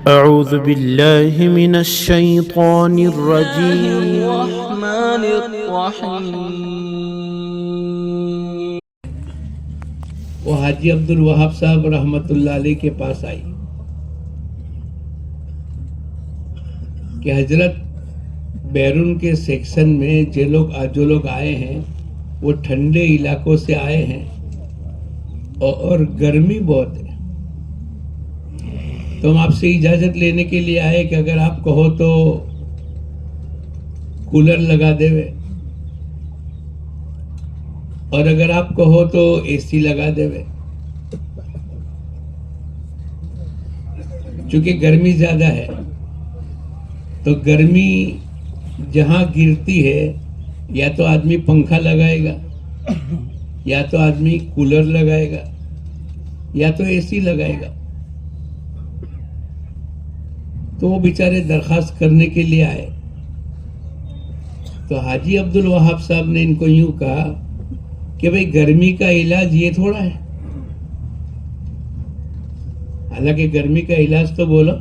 أعوذ بالله من الشيطان الرجيم. الرحمن الرحیم. وہ حاجی عبد الوہاب صاحب رحمۃ اللہ علیہ کے پاس آئی کہ حضرت بیرون کے سیکشن میں جو لوگ آئے ہیں وہ ٹھنڈے علاقوں سے آئے ہیں اور گرمی بہت ہے، تو ہم آپ سے اجازت لینے کے لیے آئے کہ اگر آپ کہو تو کولر لگا دے اور اگر آپ کہو تو اے سی لگا دے. چونکہ گرمی زیادہ ہے تو گرمی جہاں گرتی ہے یا تو آدمی پنکھا لگائے گا یا تو آدمی کولر لگائے گا یا تو اے سی لگائے گا. تو وہ بیچارے درخواست کرنے کے لیے آئے تو حاجی عبد الوہاب صاحب نے ان کو یوں کہا کہ بھئی گرمی کا علاج یہ تھوڑا ہے. حالانکہ گرمی کا علاج تو بولو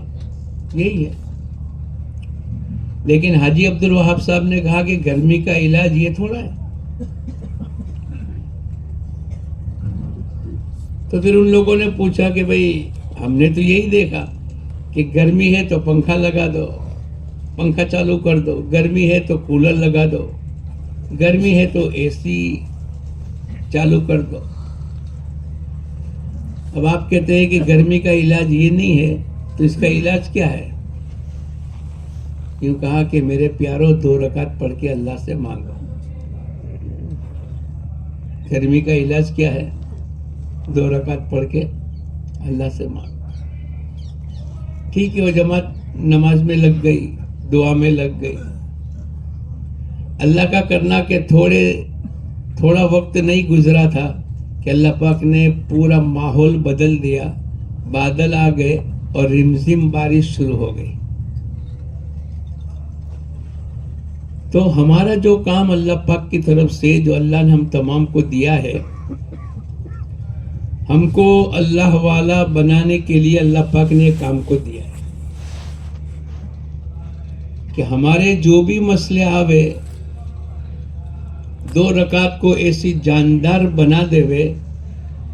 یہی ہے، لیکن حاجی عبد الوہاب صاحب نے کہا کہ گرمی کا علاج یہ تھوڑا ہے. تو پھر ان لوگوں نے پوچھا کہ بھئی ہم نے تو یہی دیکھا کہ گرمی ہے تو پنکھا لگا دو، پنکھا چالو کر دو، گرمی ہے تو کولر لگا دو، گرمی ہے تو اے سی چالو کر دو. اب آپ کہتے ہیں کہ گرمی کا علاج یہ نہیں ہے تو اس کا علاج کیا ہے؟ یوں کہا کہ میرے پیاروں 2 رکعت پڑھ کے اللہ سے مانگو. گرمی کا علاج کیا ہے؟ 2 رکعت پڑھ کے اللہ سے مانگو. ٹھیک ہے، وہ جماعت نماز میں لگ گئی، دعا میں لگ گئی. اللہ کا کرنا کہ تھوڑا وقت نہیں گزرا تھا کہ اللہ پاک نے پورا ماحول بدل دیا، بادل آ گئے اور رمزم بارش شروع ہو گئی. تو ہمارا جو کام اللہ پاک کی طرف سے جو اللہ نے ہم تمام کو دیا ہے، ہم کو اللہ والا بنانے کے لیے اللہ پاک نے کام کو دیا ہے کہ ہمارے جو بھی مسئلے آوے 2 رکعت کو ایسی جاندار بنا دے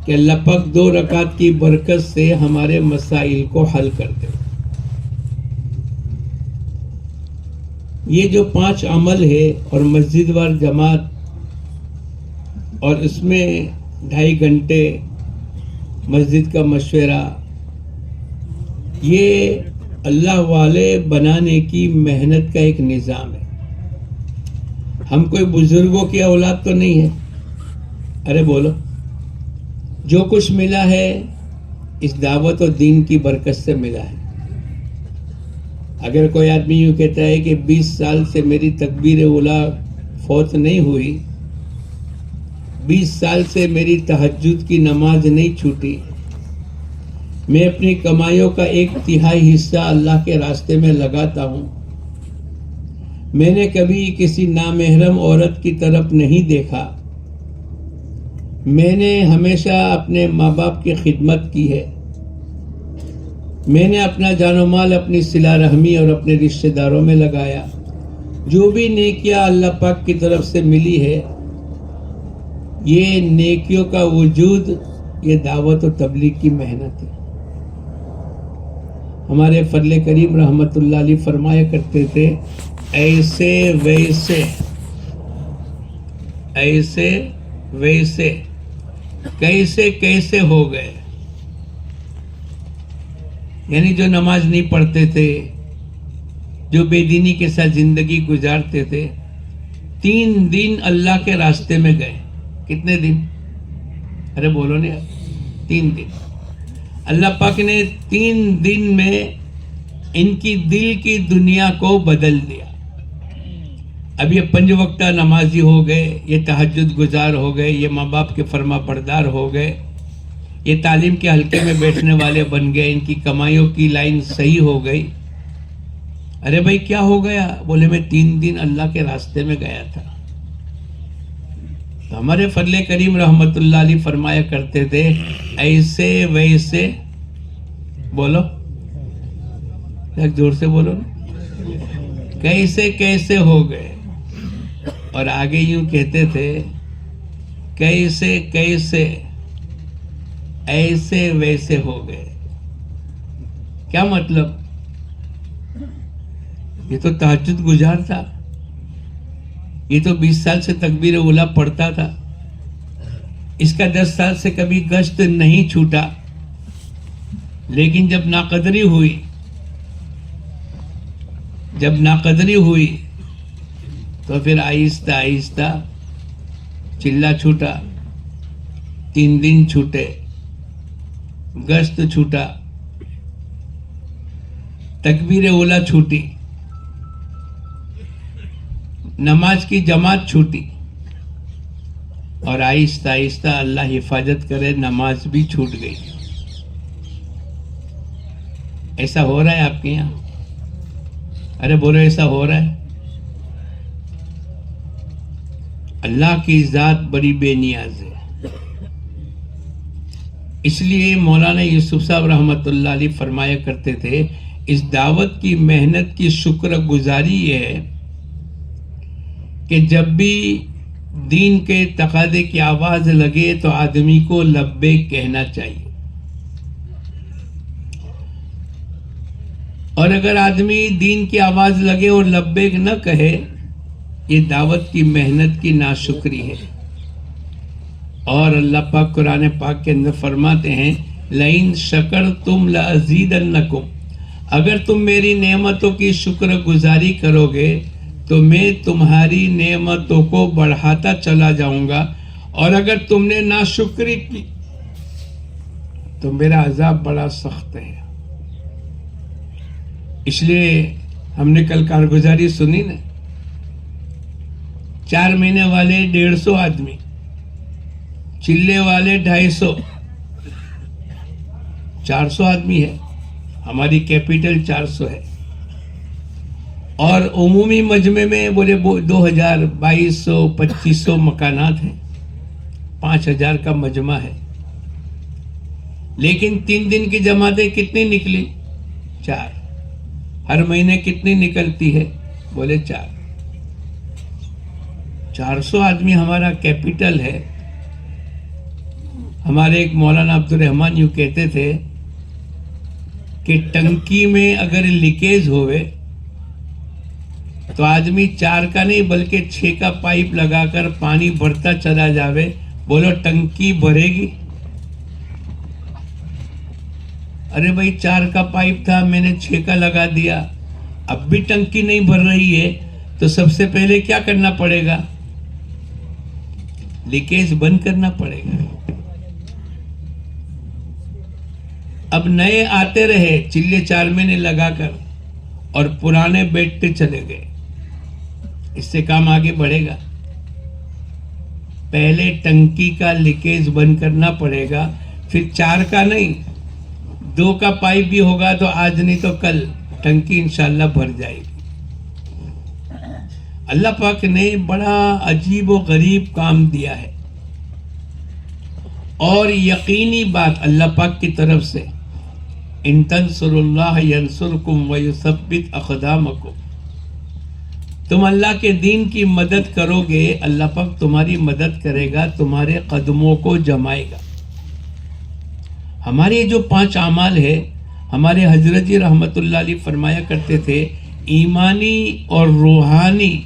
کہ اللہ پاک 2 رکعت کی برکت سے ہمارے مسائل کو حل کر دے. یہ جو 5 عمل ہے اور مسجد وار جماعت اور اس میں 2.5 گھنٹے مسجد کا مشورہ، یہ اللہ والے بنانے کی محنت کا ایک نظام ہے. ہم کوئی بزرگوں کی اولاد تو نہیں ہے. ارے بولو، جو کچھ ملا ہے اس دعوت و دین کی برکت سے ملا ہے. اگر کوئی آدمی یوں کہتا ہے کہ 20 سال سے میری تکبیر اولیٰ فوت نہیں ہوئی، 20 سال سے میری تہجد کی نماز نہیں چھوٹی، میں اپنی کمائیوں کا 1/3 حصہ اللہ کے راستے میں لگاتا ہوں، میں نے کبھی کسی نامحرم عورت کی طرف نہیں دیکھا، میں نے ہمیشہ اپنے ماں باپ کی خدمت کی ہے، میں نے اپنا جان و مال اپنی صلہ رحمی اور اپنے رشتہ داروں میں لگایا، جو بھی نیکیاں اللہ پاک کی طرف سے ملی ہے، یہ نیکیوں کا وجود یہ دعوت و تبلیغ کی محنت ہے. ہمارے فضل کریم رحمت اللہ علیہ فرمایا کرتے تھے، ایسے ویسے کیسے کیسے ہو گئے. یعنی جو نماز نہیں پڑھتے تھے، جو بے دینی کے ساتھ زندگی گزارتے تھے، 3 دن اللہ کے راستے میں گئے. کتنے دن؟ ارے بولو نہیں، 3 دن. اللہ پاک نے 3 دن میں ان کی دل کی دنیا کو بدل دیا. اب یہ 5 وقتہ نمازی ہو گئے، یہ تہجد گزار ہو گئے، یہ ماں باپ کے فرما بردار ہو گئے، یہ تعلیم کے حلقے میں بیٹھنے والے بن گئے، ان کی کمائیوں کی لائن صحیح ہو گئی. ارے بھائی کیا ہو گیا؟ بولے میں 3 دن اللہ کے راستے میں گیا تھا. تو ہمارے فضل کریم رحمت اللہ علیہ فرمایا کرتے تھے، ایسے ویسے بولو زور سے بولو نا. کیسے کیسے ہو گئے. اور آگے یوں کہتے تھے کیسے کیسے ایسے ویسے ہو گئے. کیا مطلب؟ یہ تو تہجد گزار تھا, یہ تو 20 سال سے تکبیر اولیٰ پڑھتا تھا, اس کا 10 سال سے کبھی گشت نہیں چھوٹا, لیکن جب ناقدری ہوئی تو پھر آہستہ آہستہ چلا چھوٹا, 3 دن چھوٹے, گشت چھوٹا, تکبیر اولیٰ چھوٹی, نماز کی جماعت چھوٹی, اور آہستہ آہستہ اللہ حفاظت کرے نماز بھی چھوٹ گئی. ایسا ہو رہا ہے آپ کے یہاں؟ ارے بولو ایسا ہو رہا ہے؟ اللہ کی ذات بڑی بے نیاز ہے. اس لیے مولانا یوسف صاحب رحمۃ اللہ علیہ فرمایا کرتے تھے اس دعوت کی محنت کی شکر گزاری یہ ہے کہ جب بھی دین کے تقاضے کی آواز لگے تو آدمی کو لبیک کہنا چاہیے, اور اگر آدمی دین کی آواز لگے اور لبیک نہ کہے, یہ دعوت کی محنت کی ناشکری ہے. اور اللہ پاک قرآن پاک کے اندر فرماتے ہیں لئن شکرتم لازیدنکم, اگر تم میری نعمتوں کی شکر گزاری کرو گے تو میں تمہاری نعمتوں کو بڑھاتا چلا جاؤں گا, اور اگر تم نے ناشکری کی تو میرا عذاب بڑا سخت ہے. اس لیے ہم نے کل کارگزاری سنی نا, 4 مہینے والے 150 آدمی, چلے والے 250, 400 آدمی ہے. ہماری کیپٹل 400 ہے, اور عمومی مجمع میں بولے 2000 2200 2500 مکانات ہیں, 5000 کا مجمع ہے. لیکن 3 دن کی جماعتیں کتنی نکلی؟ 4. ہر مہینے کتنی نکلتی ہے؟ بولے 4. 400 آدمی ہمارا کیپٹل ہے. ہمارے ایک مولانا عبد الرحمن یوں کہتے تھے کہ ٹنکی میں اگر لیکیج ہوئے تو آدمی 4 کا نہیں بلکہ 6 کا پائپ لگا کر پانی بڑھتا چلا جاوے, بولو ٹنکی بھرے گی؟ ارے بھائی 4 کا پائپ تھا, میں نے 6 کا لگا دیا, اب بھی ٹنکی نہیں بھر رہی ہے, تو سب سے پہلے کیا کرنا پڑے گا؟ لیکیج بند کرنا پڑے گا. اب نئے آتے رہے چلے 4 مہینے لگا کر, اور پرانے بیٹھتے چلے گئے, اس سے کام آگے بڑھے گا؟ پہلے ٹنکی کا لیکیج بند کرنا پڑے گا, پھر 4 کا نہیں 2 کا پائپ بھی ہوگا تو آج نہیں تو کل ٹنکی انشاءاللہ بھر جائے گی. اللہ پاک نے بڑا عجیب و غریب کام دیا ہے, اور یقینی بات اللہ پاک کی طرف سے ان تنصروا اللہ ینصرکم ویثبت اقدامکم, تم اللہ کے دین کی مدد کرو گے, اللہ پاک تمہاری مدد کرے گا, تمہارے قدموں کو جمائے گا. ہمارے جو 5 اعمال ہے, ہمارے حضرت جی رحمت اللہ علیہ فرمایا کرتے تھے ایمانی اور روحانی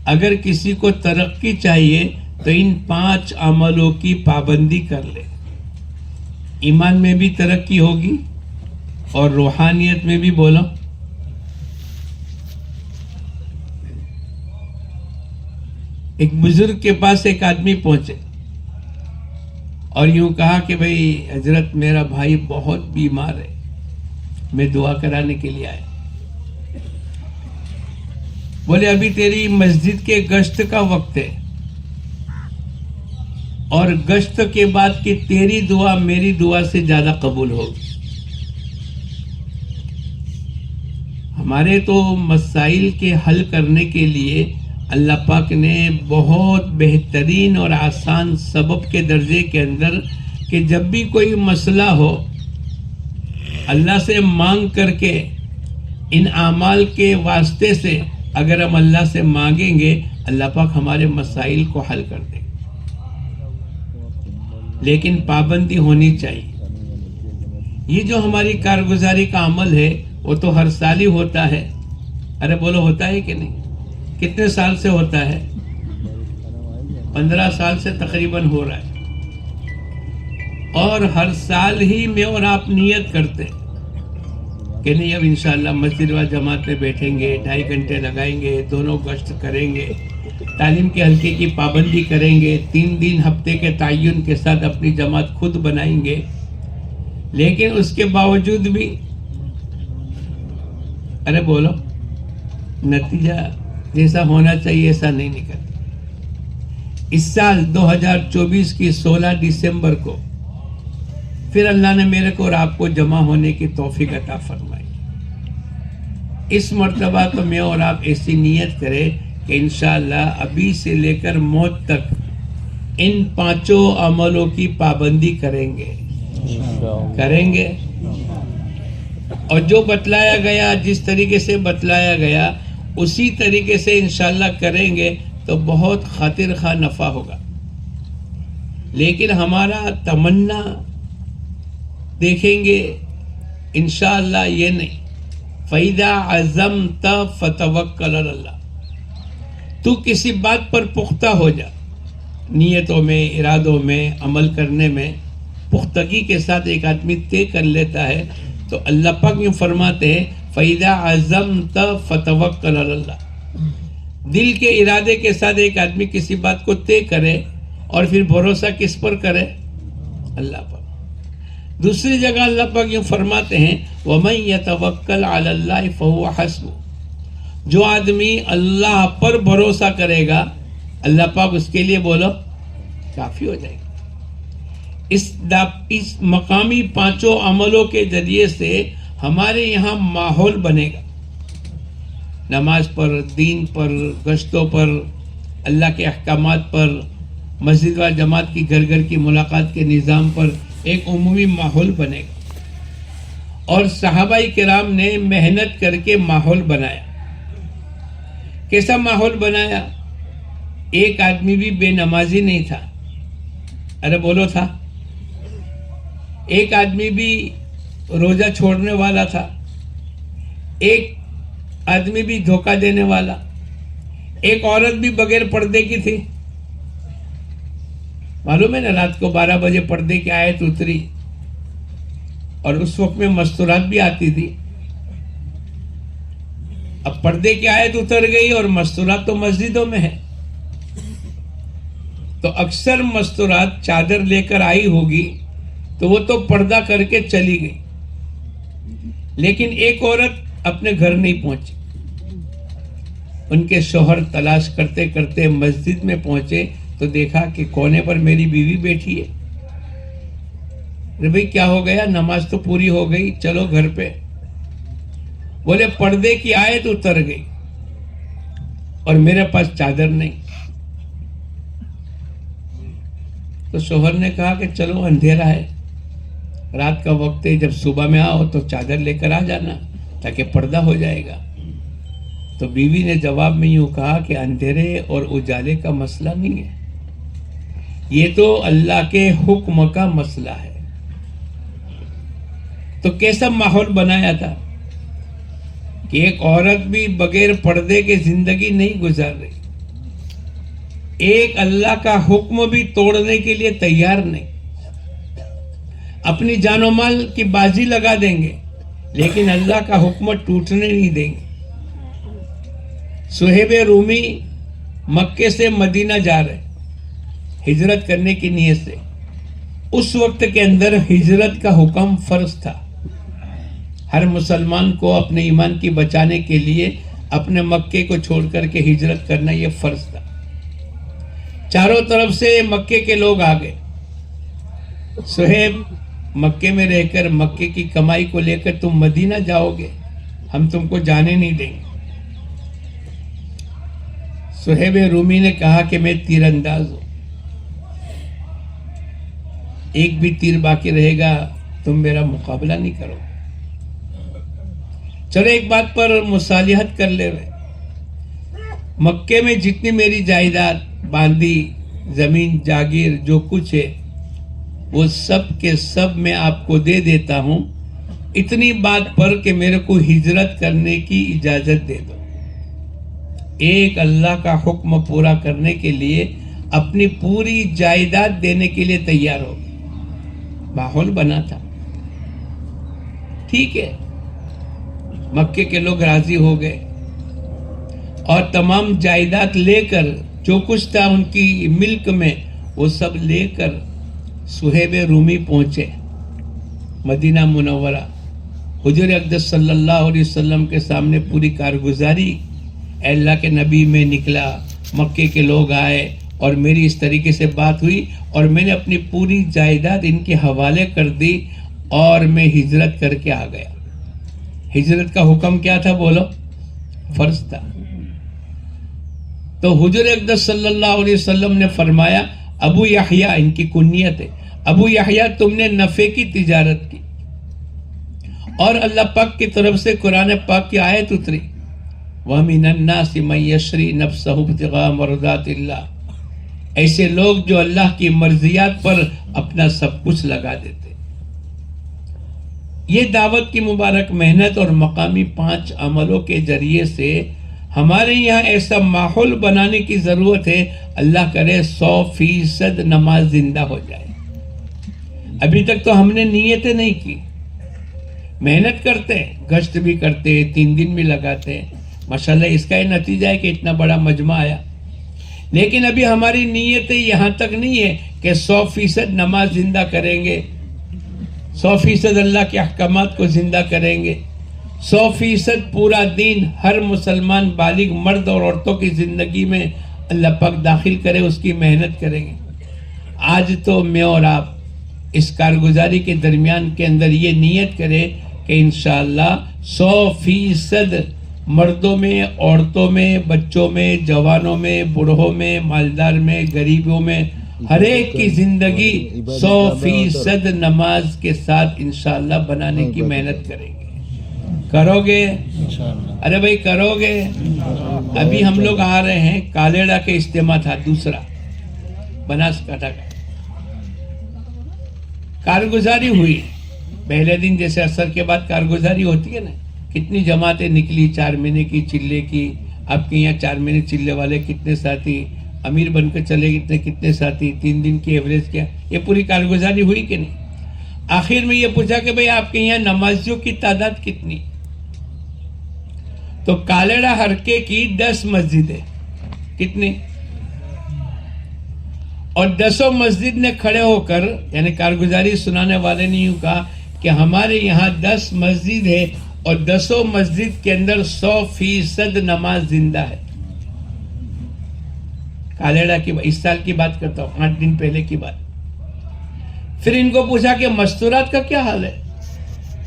اگر کسی کو ترقی چاہیے تو ان 5 عملوں کی پابندی کر لے. ایمان میں بھی ترقی ہوگی اور روحانیت میں بھی. بولو ایک بزرگ کے پاس ایک آدمی پہنچے اور یوں کہا کہ بھئی حضرت میرا بھائی بہت بیمار ہے, میں دعا کرانے کے لیے آیا. بولے ابھی تیری مسجد کے گشت کا وقت ہے, اور گشت کے بعد کی تیری دعا میری دعا سے زیادہ قبول ہوگی. ہمارے تو مسائل کے حل کرنے کے لیے اللہ پاک نے بہت بہترین اور آسان سبب کے درجے کے اندر کہ جب بھی کوئی مسئلہ ہو اللہ سے مانگ کر کے ان اعمال کے واسطے سے اگر ہم اللہ سے مانگیں گے اللہ پاک ہمارے مسائل کو حل کر دے گا، لیکن پابندی ہونی چاہیے۔ یہ جو ہماری کارگزاری کا عمل ہے وہ تو ہر سال ہی ہوتا ہے، ارے بولو ہوتا ہے کہ نہیں؟ کتنے سال سے ہوتا ہے؟ 15 سال سے تقریباً ہو رہا ہے، اور ہر سال ہی میں اور آپ نیت کرتے کہ نہیں اب انشاءاللہ مسجد و جماعت میں بیٹھیں گے، 2.5 گھنٹے لگائیں گے، دونوں گشت کریں گے، تعلیم کے حلقے کی پابندی کریں گے، 3 دن ہفتے کے تعین کے ساتھ اپنی جماعت خود بنائیں گے، لیکن اس کے باوجود بھی ارے بولو نتیجہ جیسا ہونا چاہیے ایسا نہیں نکلتا۔ اس سال 2024 کی 16 دسمبر کو پھر اللہ نے میرے کو اور آپ کو جمع ہونے کی توفیق عطا فرمائی۔ اس مرتبہ تو میں اور آپ ایسی نیت کریں کہ انشاءاللہ ابھی سے لے کر موت تک ان 5 عملوں کی پابندی کریں گے اور جو بتلایا گیا، جس طریقے سے بتلایا گیا اسی طریقے سے انشاءاللہ کریں گے تو بہت خاطر خواہ نفع ہوگا۔ لیکن ہمارا تمنا دیکھیں گے انشاءاللہ یہ نہیں، فَإِذَا عَزَمْتَ فَتَوَكَّلْ عَلَى اللَّهِ، تو کسی بات پر پختہ ہو جا، نیتوں میں، ارادوں میں، عمل کرنے میں پختگی کے ساتھ ایک آدمی طے کر لیتا ہے تو اللہ پاک یوں فرماتے ہیں فَإِذَا عَزَمْتَ فَتَوَكَّلْ عَلَى اللَّهِ، دل کے ارادے کے ساتھ ایک آدمی کسی بات کو طے کرے اور پھر بھروسہ کس پر کرے؟ اللہ پر۔ دوسری جگہ اللہ پاک یوں فرماتے ہیں وَمَن يَتَوَكَّلْ عَلَى اللَّهِ فَهُوَ حَسْبُهُ، جو آدمی اللہ پر بھروسہ کرے گا اللہ پاک اس کے لیے بولو کافی ہو جائے گا۔ اس مقامی 5 عملوں کے ذریعے سے ہمارے یہاں ماحول بنے گا، نماز پر، دین پر، گشتوں پر، اللہ کے احکامات پر، مسجد و جماعت کی گھر گھر کی ملاقات کے نظام پر ایک عمومی ماحول بنے گا۔ اور صحابہ کرام نے محنت کر کے ماحول بنایا۔ کیسا ماحول بنایا؟ ایک آدمی بھی بے نمازی نہیں تھا، ارے بولو تھا؟ ایک آدمی بھی روزہ چھوڑنے والا تھا، ایک آدمی بھی دھوکہ دینے والا، ایک عورت بھی بغیر پردے کی تھی۔ معلوم ہے نا رات کو 12 بجے پردے کی آیت اتری اور اس وقت میں مستورات بھی آتی تھی۔ اب پردے کی آیت اتر گئی اور مستورات تو مسجدوں میں ہے، تو اکثر مستورات چادر لے کر آئی ہوگی تو وہ تو پردہ کر کے چلی گئی، لیکن ایک عورت اپنے گھر نہیں پہنچی۔ ان کے شوہر تلاش کرتے کرتے مسجد میں پہنچے تو دیکھا کہ کونے پر میری بیوی بیٹھی ہے۔ ارے بھائی کیا ہو گیا؟ نماز تو پوری ہو گئی، چلو گھر پہ۔ بولے پردے کی آیت اتر گئی اور میرے پاس چادر نہیں۔ تو شوہر نے کہا کہ چلو اندھیرا ہے، رات کا وقت ہے، جب صبح میں آؤ تو چادر لے کر آ جانا تاکہ پردہ ہو جائے گا۔ تو بیوی نے جواب میں یوں کہا کہ اندھیرے اور اجالے کا مسئلہ نہیں ہے، یہ تو اللہ کے حکم کا مسئلہ ہے۔ تو کیسا ماحول بنایا تھا کہ ایک عورت بھی بغیر پردے کے زندگی نہیں گزار رہی، ایک اللہ کا حکم بھی توڑنے کے لیے تیار نہیں، اپنی جان و مال کی بازی لگا دیں گے لیکن اللہ کا حکم ٹوٹنے نہیں دیں گے۔ صہیب رومی مکے سے مدینہ جا رہے ہجرت کرنے کی نیت سے، اس وقت کے اندر ہجرت کا حکم فرض تھا، ہر مسلمان کو اپنے ایمان کی بچانے کے لیے اپنے مکے کو چھوڑ کر کے ہجرت کرنا یہ فرض تھا۔ چاروں طرف سے مکے کے لوگ آ گئے، صہیب مکے میں رہ کر مکے کی کمائی کو لے کر تم مدینہ جاؤ گے، ہم تم کو جانے نہیں دیں گے۔ صہیب رومی نے کہا کہ میں تیر انداز ہوں، ایک بھی تیر باقی رہے گا تم میرا مقابلہ نہیں کرو۔ چلو ایک بات پر مصالحت کر لے رہے، مکے میں جتنی میری جائیداد باندھی، زمین جاگیر جو کچھ ہے وہ سب کے سب میں آپ کو دے دیتا ہوں، اتنی بات پر کہ میرے کو ہجرت کرنے کی اجازت دے دو۔ ایک اللہ کا حکم پورا کرنے کے لیے اپنی پوری جائیداد دینے کے لیے تیار ہو گئے۔ ماحول بنا تھا، ٹھیک ہے، مکے کے لوگ راضی ہو گئے اور تمام جائیداد لے کر جو کچھ تھا ان کی ملک میں وہ سب لے کر صہیب رومی پہنچے مدینہ منورہ۔ حضور اقدس صلی اللہ علیہ وسلم کے سامنے پوری کارگزاری، اے اللہ کے نبی میں نکلا، مکے کے لوگ آئے اور میری اس طریقے سے بات ہوئی اور میں نے اپنی پوری جائیداد ان کے حوالے کر دی اور میں ہجرت کر کے آ گیا۔ ہجرت کا حکم کیا تھا بولو؟ فرض تھا۔ تو حضور اقدس صلی اللہ علیہ وسلم نے فرمایا، ابو یحییٰ، ان کی کنیت ہے، ابو یحییٰ تم نے نفع کی تجارت کی، اور اللہ پاک کی طرف سے قرآن پاک کی آیت اتری، وَمِنَ النَّاسِ مَن يَشْرِي نَفْسَهُ ابْتِغَاءَ مَرْضَاتِ اللَّهِ، ایسے لوگ جو اللہ کی مرضیات پر اپنا سب کچھ لگا دیتے۔ یہ دعوت کی مبارک محنت اور مقامی 5 عملوں کے ذریعے سے ہمارے یہاں ایسا ماحول بنانے کی ضرورت ہے، اللہ کرے 100% نماز زندہ ہو جائے۔ ابھی تک تو ہم نے نیتیں نہیں کی، محنت کرتے ہیں، گشت بھی کرتے ہیں، 3 دن بھی لگاتے ہیں، ماشاءاللہ اس کا یہ نتیجہ ہے کہ اتنا بڑا مجمع آیا، لیکن ابھی ہماری نیتیں یہاں تک نہیں ہے کہ 100% نماز زندہ کریں گے، 100% اللہ کے احکامات کو زندہ کریں گے، 100% پورا دین ہر مسلمان بالغ مرد اور عورتوں کی زندگی میں اللہ پاک داخل کرے، اس کی محنت کریں گے۔ آج تو میں اور آپ اس کارگزاری کے درمیان کے اندر یہ نیت کرے کہ انشاءاللہ 100% مردوں میں، عورتوں میں، بچوں میں، جوانوں میں، بوڑھوں میں، مالدار میں، غریبوں میں، ہر ایک کی زندگی 100% نماز کے ساتھ انشاءاللہ بنانے کی محنت کریں گے۔ کرو گے؟ ارے بھائی کرو گے؟ ابھی ہم لوگ آ رہے ہیں، کالیڑا کے اجتماع تھا دوسرا، بناسکانٹھا کا، کارگزاری ہوئی پہلے دن، جیسے عصر کے بعد کارگزاری ہوتی ہے نا، کتنی جماعتیں نکلی، 4 مہینے کی چلے کی، آپ کے یہاں 4 مہینے چلے والے کتنے ساتھی، امیر بن کے چلے کتنے ساتھی، 3 دن کی ایوریج کیا، یہ پوری کارگزاری ہوئی کہ نہیں؟ آخر میں یہ پوچھا کہ بھئی آپ کے یہاں نمازیوں کی تعداد کتنی؟ تو کالیڑا حرکے کی 10 مسجدیں، کتنی؟ اور 10 مسجد نے کھڑے ہو کر، یعنی کارگزاری سنانے والے نے یوں کہا کہ ہمارے یہاں 10 مسجد ہے اور 10 مسجد کے اندر 100% نماز زندہ ہے۔ کالیڑا کی اس سال کی بات کرتا ہوں، 8 دن پہلے کی بات۔ پھر ان کو پوچھا کہ مستورات کا کیا حال ہے؟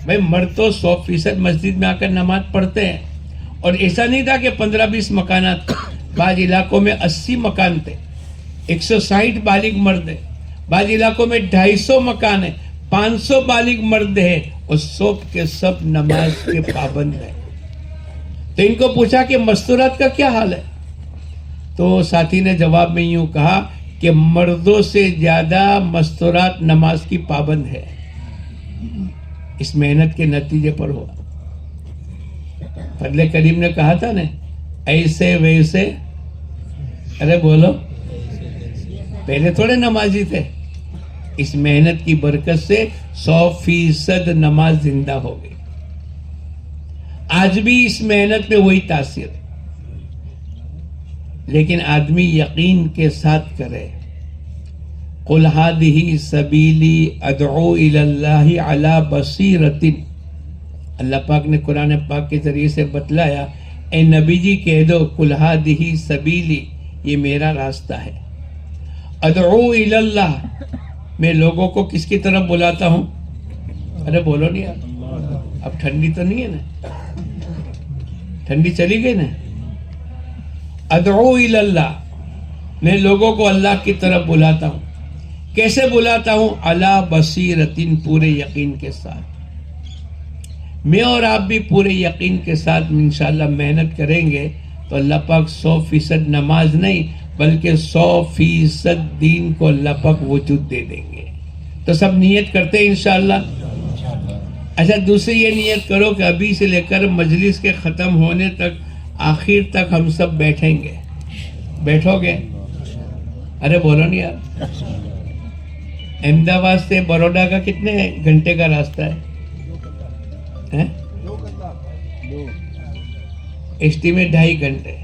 بھائی مرد تو 100% مسجد میں آ کر نماز پڑھتے ہیں، اور ایسا نہیں تھا کہ 15-20 مکانات، بعض علاقوں میں 80 مکان تھے، 160 بالغ مرد ہیں، بعض علاقوں میں 250 مکان ہیں، 500 بالغ مرد ہیں، اور سب کے سب نماز کے پابند ہیں۔ تو ان کو پوچھا کہ مستورات کا کیا حال ہے؟ تو ساتھی نے جواب میں یوں کہا کہ مردوں سے زیادہ مستورات نماز کی پابند ہے۔ اس محنت کے نتیجے پر ہوا۔ فضل کریم نے کہا تھا نا، ایسے ویسے، ارے بولو، پہلے تھوڑے نمازی تھے، اس محنت کی برکت سے 100% نماز زندہ ہو گئی۔ آج بھی اس محنت میں وہی تاثیر ہے، لیکن آدمی یقین کے ساتھ کرے۔ قُلْ هَٰذِهِ سَبِيلِي أَدْعُو إِلَى اللَّهِ عَلَىٰ بَصِيرَةٍ، اللہ پاک نے قرآن پاک کے ذریعے سے بتلایا، اے نبی جی کہہ دو، قُلْ هَٰذِهِ سَبِيلِي، یہ میرا راستہ ہے، أَدْعُو إِلَى اللَّهِ، میں لوگوں کو کس کی طرف بلاتا ہوں؟ ارے بولو نہیں یار، اب ٹھنڈی تو نہیں ہے نا، ٹھنڈی چلی گئی نا۔ ادعو الی اللہ، میں لوگوں کو اللہ کی طرف بلاتا ہوں۔ کیسے بلاتا ہوں؟ علی بصیرۃ، پورے یقین کے ساتھ۔ میں اور آپ بھی پورے یقین کے ساتھ انشاءاللہ محنت کریں گے تو اللہ پاک 100% نماز نہیں بلکہ 100% دین کو اللہ پاک وجود دے دیں گے. تو سب نیت کرتے ہیں انشاءاللہ. اچھا دوسری یہ نیت کرو کہ ابھی سے لے کر مجلس کے ختم ہونے تک آخر تک ہم سب بیٹھیں گے. بیٹھو گے؟ ارے بولو نہیں یار. احمد آباد سے بروڈا کا کتنے گھنٹے کا راستہ ہے؟ ایس ٹی میں 2.5 گھنٹے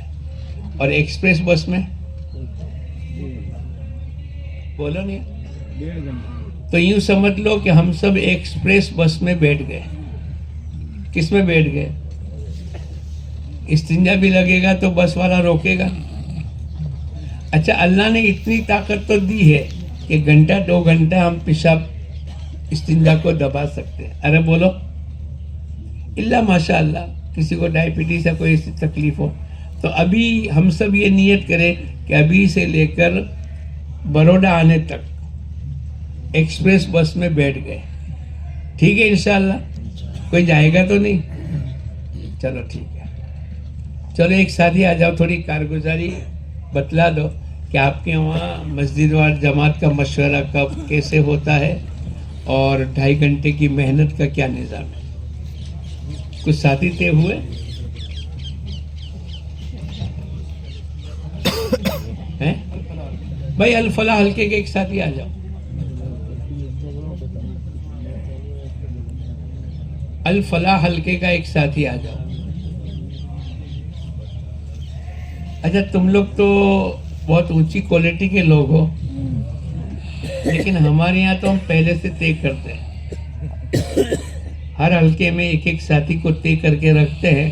اور ایکسپریس بس میں بولو نہیں. 1.5 گھنٹے. تو یوں سمجھ لو کہ ہم سب ایکسپریس بس میں بیٹھ گئے. کس میں بیٹھ گئے؟ استنجا بھی لگے گا تو بس والا روکے گا. اچھا اللہ نے اتنی طاقت تو دی ہے کہ گھنٹہ 2 گھنٹہ ہم پیشاب استنجا کو دبا سکتے ہیں. ارے بولو اللہ ماشاء اللہ کسی کو ڈائبٹیز یا کوئی ایسی تکلیف ہو تو ابھی ہم سب یہ نیت کریں کہ ابھی سے لے کر بروڈا آنے تک ایکسپریس بس میں بیٹھ گئے. ٹھیک ہے انشاءاللہ. کوئی جائے گا تو نہیں؟ چلو ٹھیک ہے. چلو ایک ساتھ ہی آ جاؤ. تھوڑی کارگزاری بتلا دو کہ آپ کے وہاں مسجد وار جماعت کا مشورہ کب کیسے ہوتا ہے اور 2.5 گھنٹے کی محنت کا کیا نظام ہے. کچھ ساتھی طے ہوئے؟ ہیں بھائی الفلاح حلقے کے ایک ساتھی آ جاؤ. الفلاح حلقے کا ایک ساتھی آ جاؤ. اچھا تم لوگ تو بہت اونچی کوالٹی کے لوگ ہو لیکن ہمارے یہاں تو ہم پہلے سے طے کرتے ہیں. ہر حلقے میں ایک ساتھی کو طے کر کے رکھتے ہیں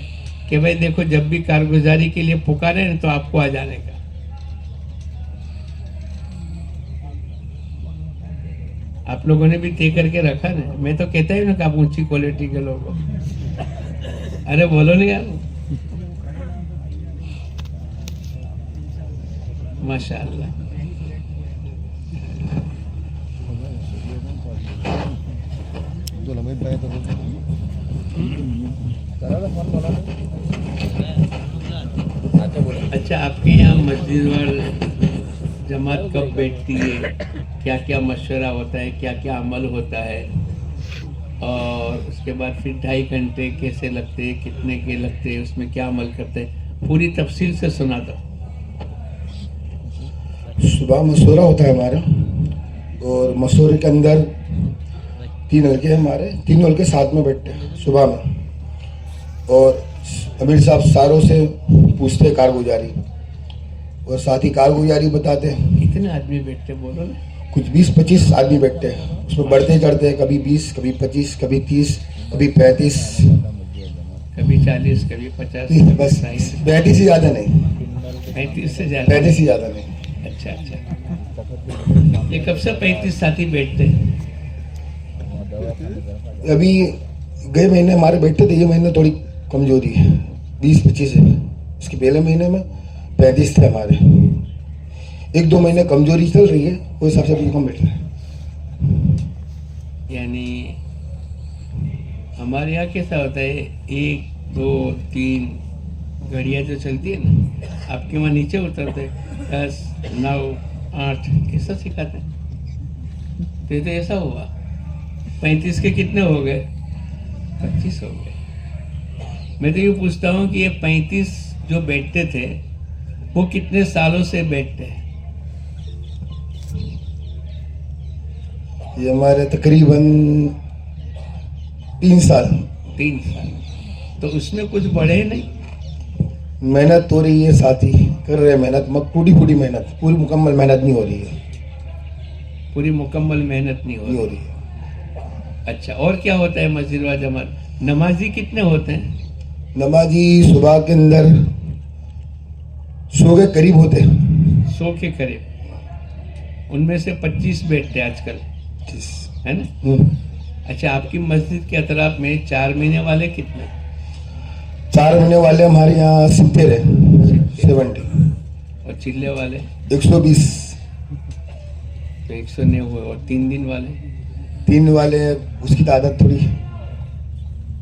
کہ بھائی دیکھو جب بھی کارگزاری کے لیے پکارے تو آپ کو آ جانے کا. آپ لوگوں نے بھی طے کر کے رکھا نا. میں تو کہتا ہی نا کہ آپ اونچی کوالٹی کے لوگ ہو. ارے بولو نہیں یار. ماشاء اللہ. اچھا آپ کے یہاں مسجد وال جماعت کب بیٹھتی ہے؟ کیا کیا مشورہ ہوتا ہے؟ کیا کیا عمل ہوتا ہے؟ اور اس کے بعد پھر 2.5 گھنٹے کیسے لگتے ہیں؟ کتنے کے لگتے ہیں؟ اس میں کیا عمل کرتے ہیں؟ پوری تفصیل سے سنا دو. صبح مشورہ ہوتا ہے ہمارا اور مشورے کے اندر 3 حلقے ہمارے 3 حلقے ساتھ میں بیٹھتے ہیں صبح میں اور امیر صاحب ساروں سے پوچھتے کارگزاری اور ساتھ ہی کارگزاری بتاتے ہیں. کتنے آدمی بیٹھتے بولو نا؟ کچھ 20-25 آدمی بیٹھتے ہیں. اس میں بڑھتے چڑھتے ہیں کبھی 20 کبھی 25 کبھی 30 کبھی 35 کبھی 40 کبھی 50. بس 35 سے زیادہ نہیں. 35 سے زیادہ 35 سے زیادہ نہیں. اچھا اچھا. یہ کب سے 35 ساتھی بیٹھتے ہیں؟ ابھی گئے مہینے ہمارے بیٹھتے تھے. یہ مہینے تھوڑی کمزوری ہے 20-25 ہے. اس کے پہلے مہینے میں 35 تھے ہمارے. 1-2 مہینے کمزوری چل رہی ہے وہ حساب سے بھی کم بیٹھ رہے ہیں. یعنی ہمارے یہاں کیسا ہوتا ہے 1 2 3 گھڑیاں جو چلتی ہے نا آپ کے وہاں نیچے اترتے 10 9 8 ایسا سکھاتے ہیں. تو ایسا ہوا 35 کے کتنے ہو گئے؟ 25 ہو گئے. میں تو یہ پوچھتا ہوں کہ یہ 35 جو بیٹھتے تھے وہ کتنے سالوں سے بیٹھتے ہیں؟ یہ ہمارے تقریباً 3 سال. 3 سال. تو اس میں کچھ بڑھے نہیں؟ محنت ہو رہی ہے ساتھی کر رہے ہیں محنت پوری محنت پوری مکمل محنت نہیں ہو رہی ہے. پوری مکمل محنت نہیں ہو رہی ہے. اچھا اور کیا ہوتا ہے مسجد و جماعت؟ نمازی کتنے ہوتے ہیں؟ نمازی صبح کے اندر 100 کے قریب ہوتے ہیں. 100 کے قریب. ان میں سے 25 بیٹھتے آج کل ہے نا؟ اچھا آپ کی مسجد کے اطراف میں 4 مہینے والے کتنے؟ 4 مہینے والے ہمارے یہاں 70 اور چلے والے 120. تو 190 ہوئے. اور 3 دن والے؟ 3 والے اس کی تعداد تھوڑی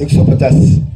150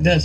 10।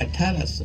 1800।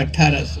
1800।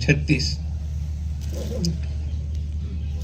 36,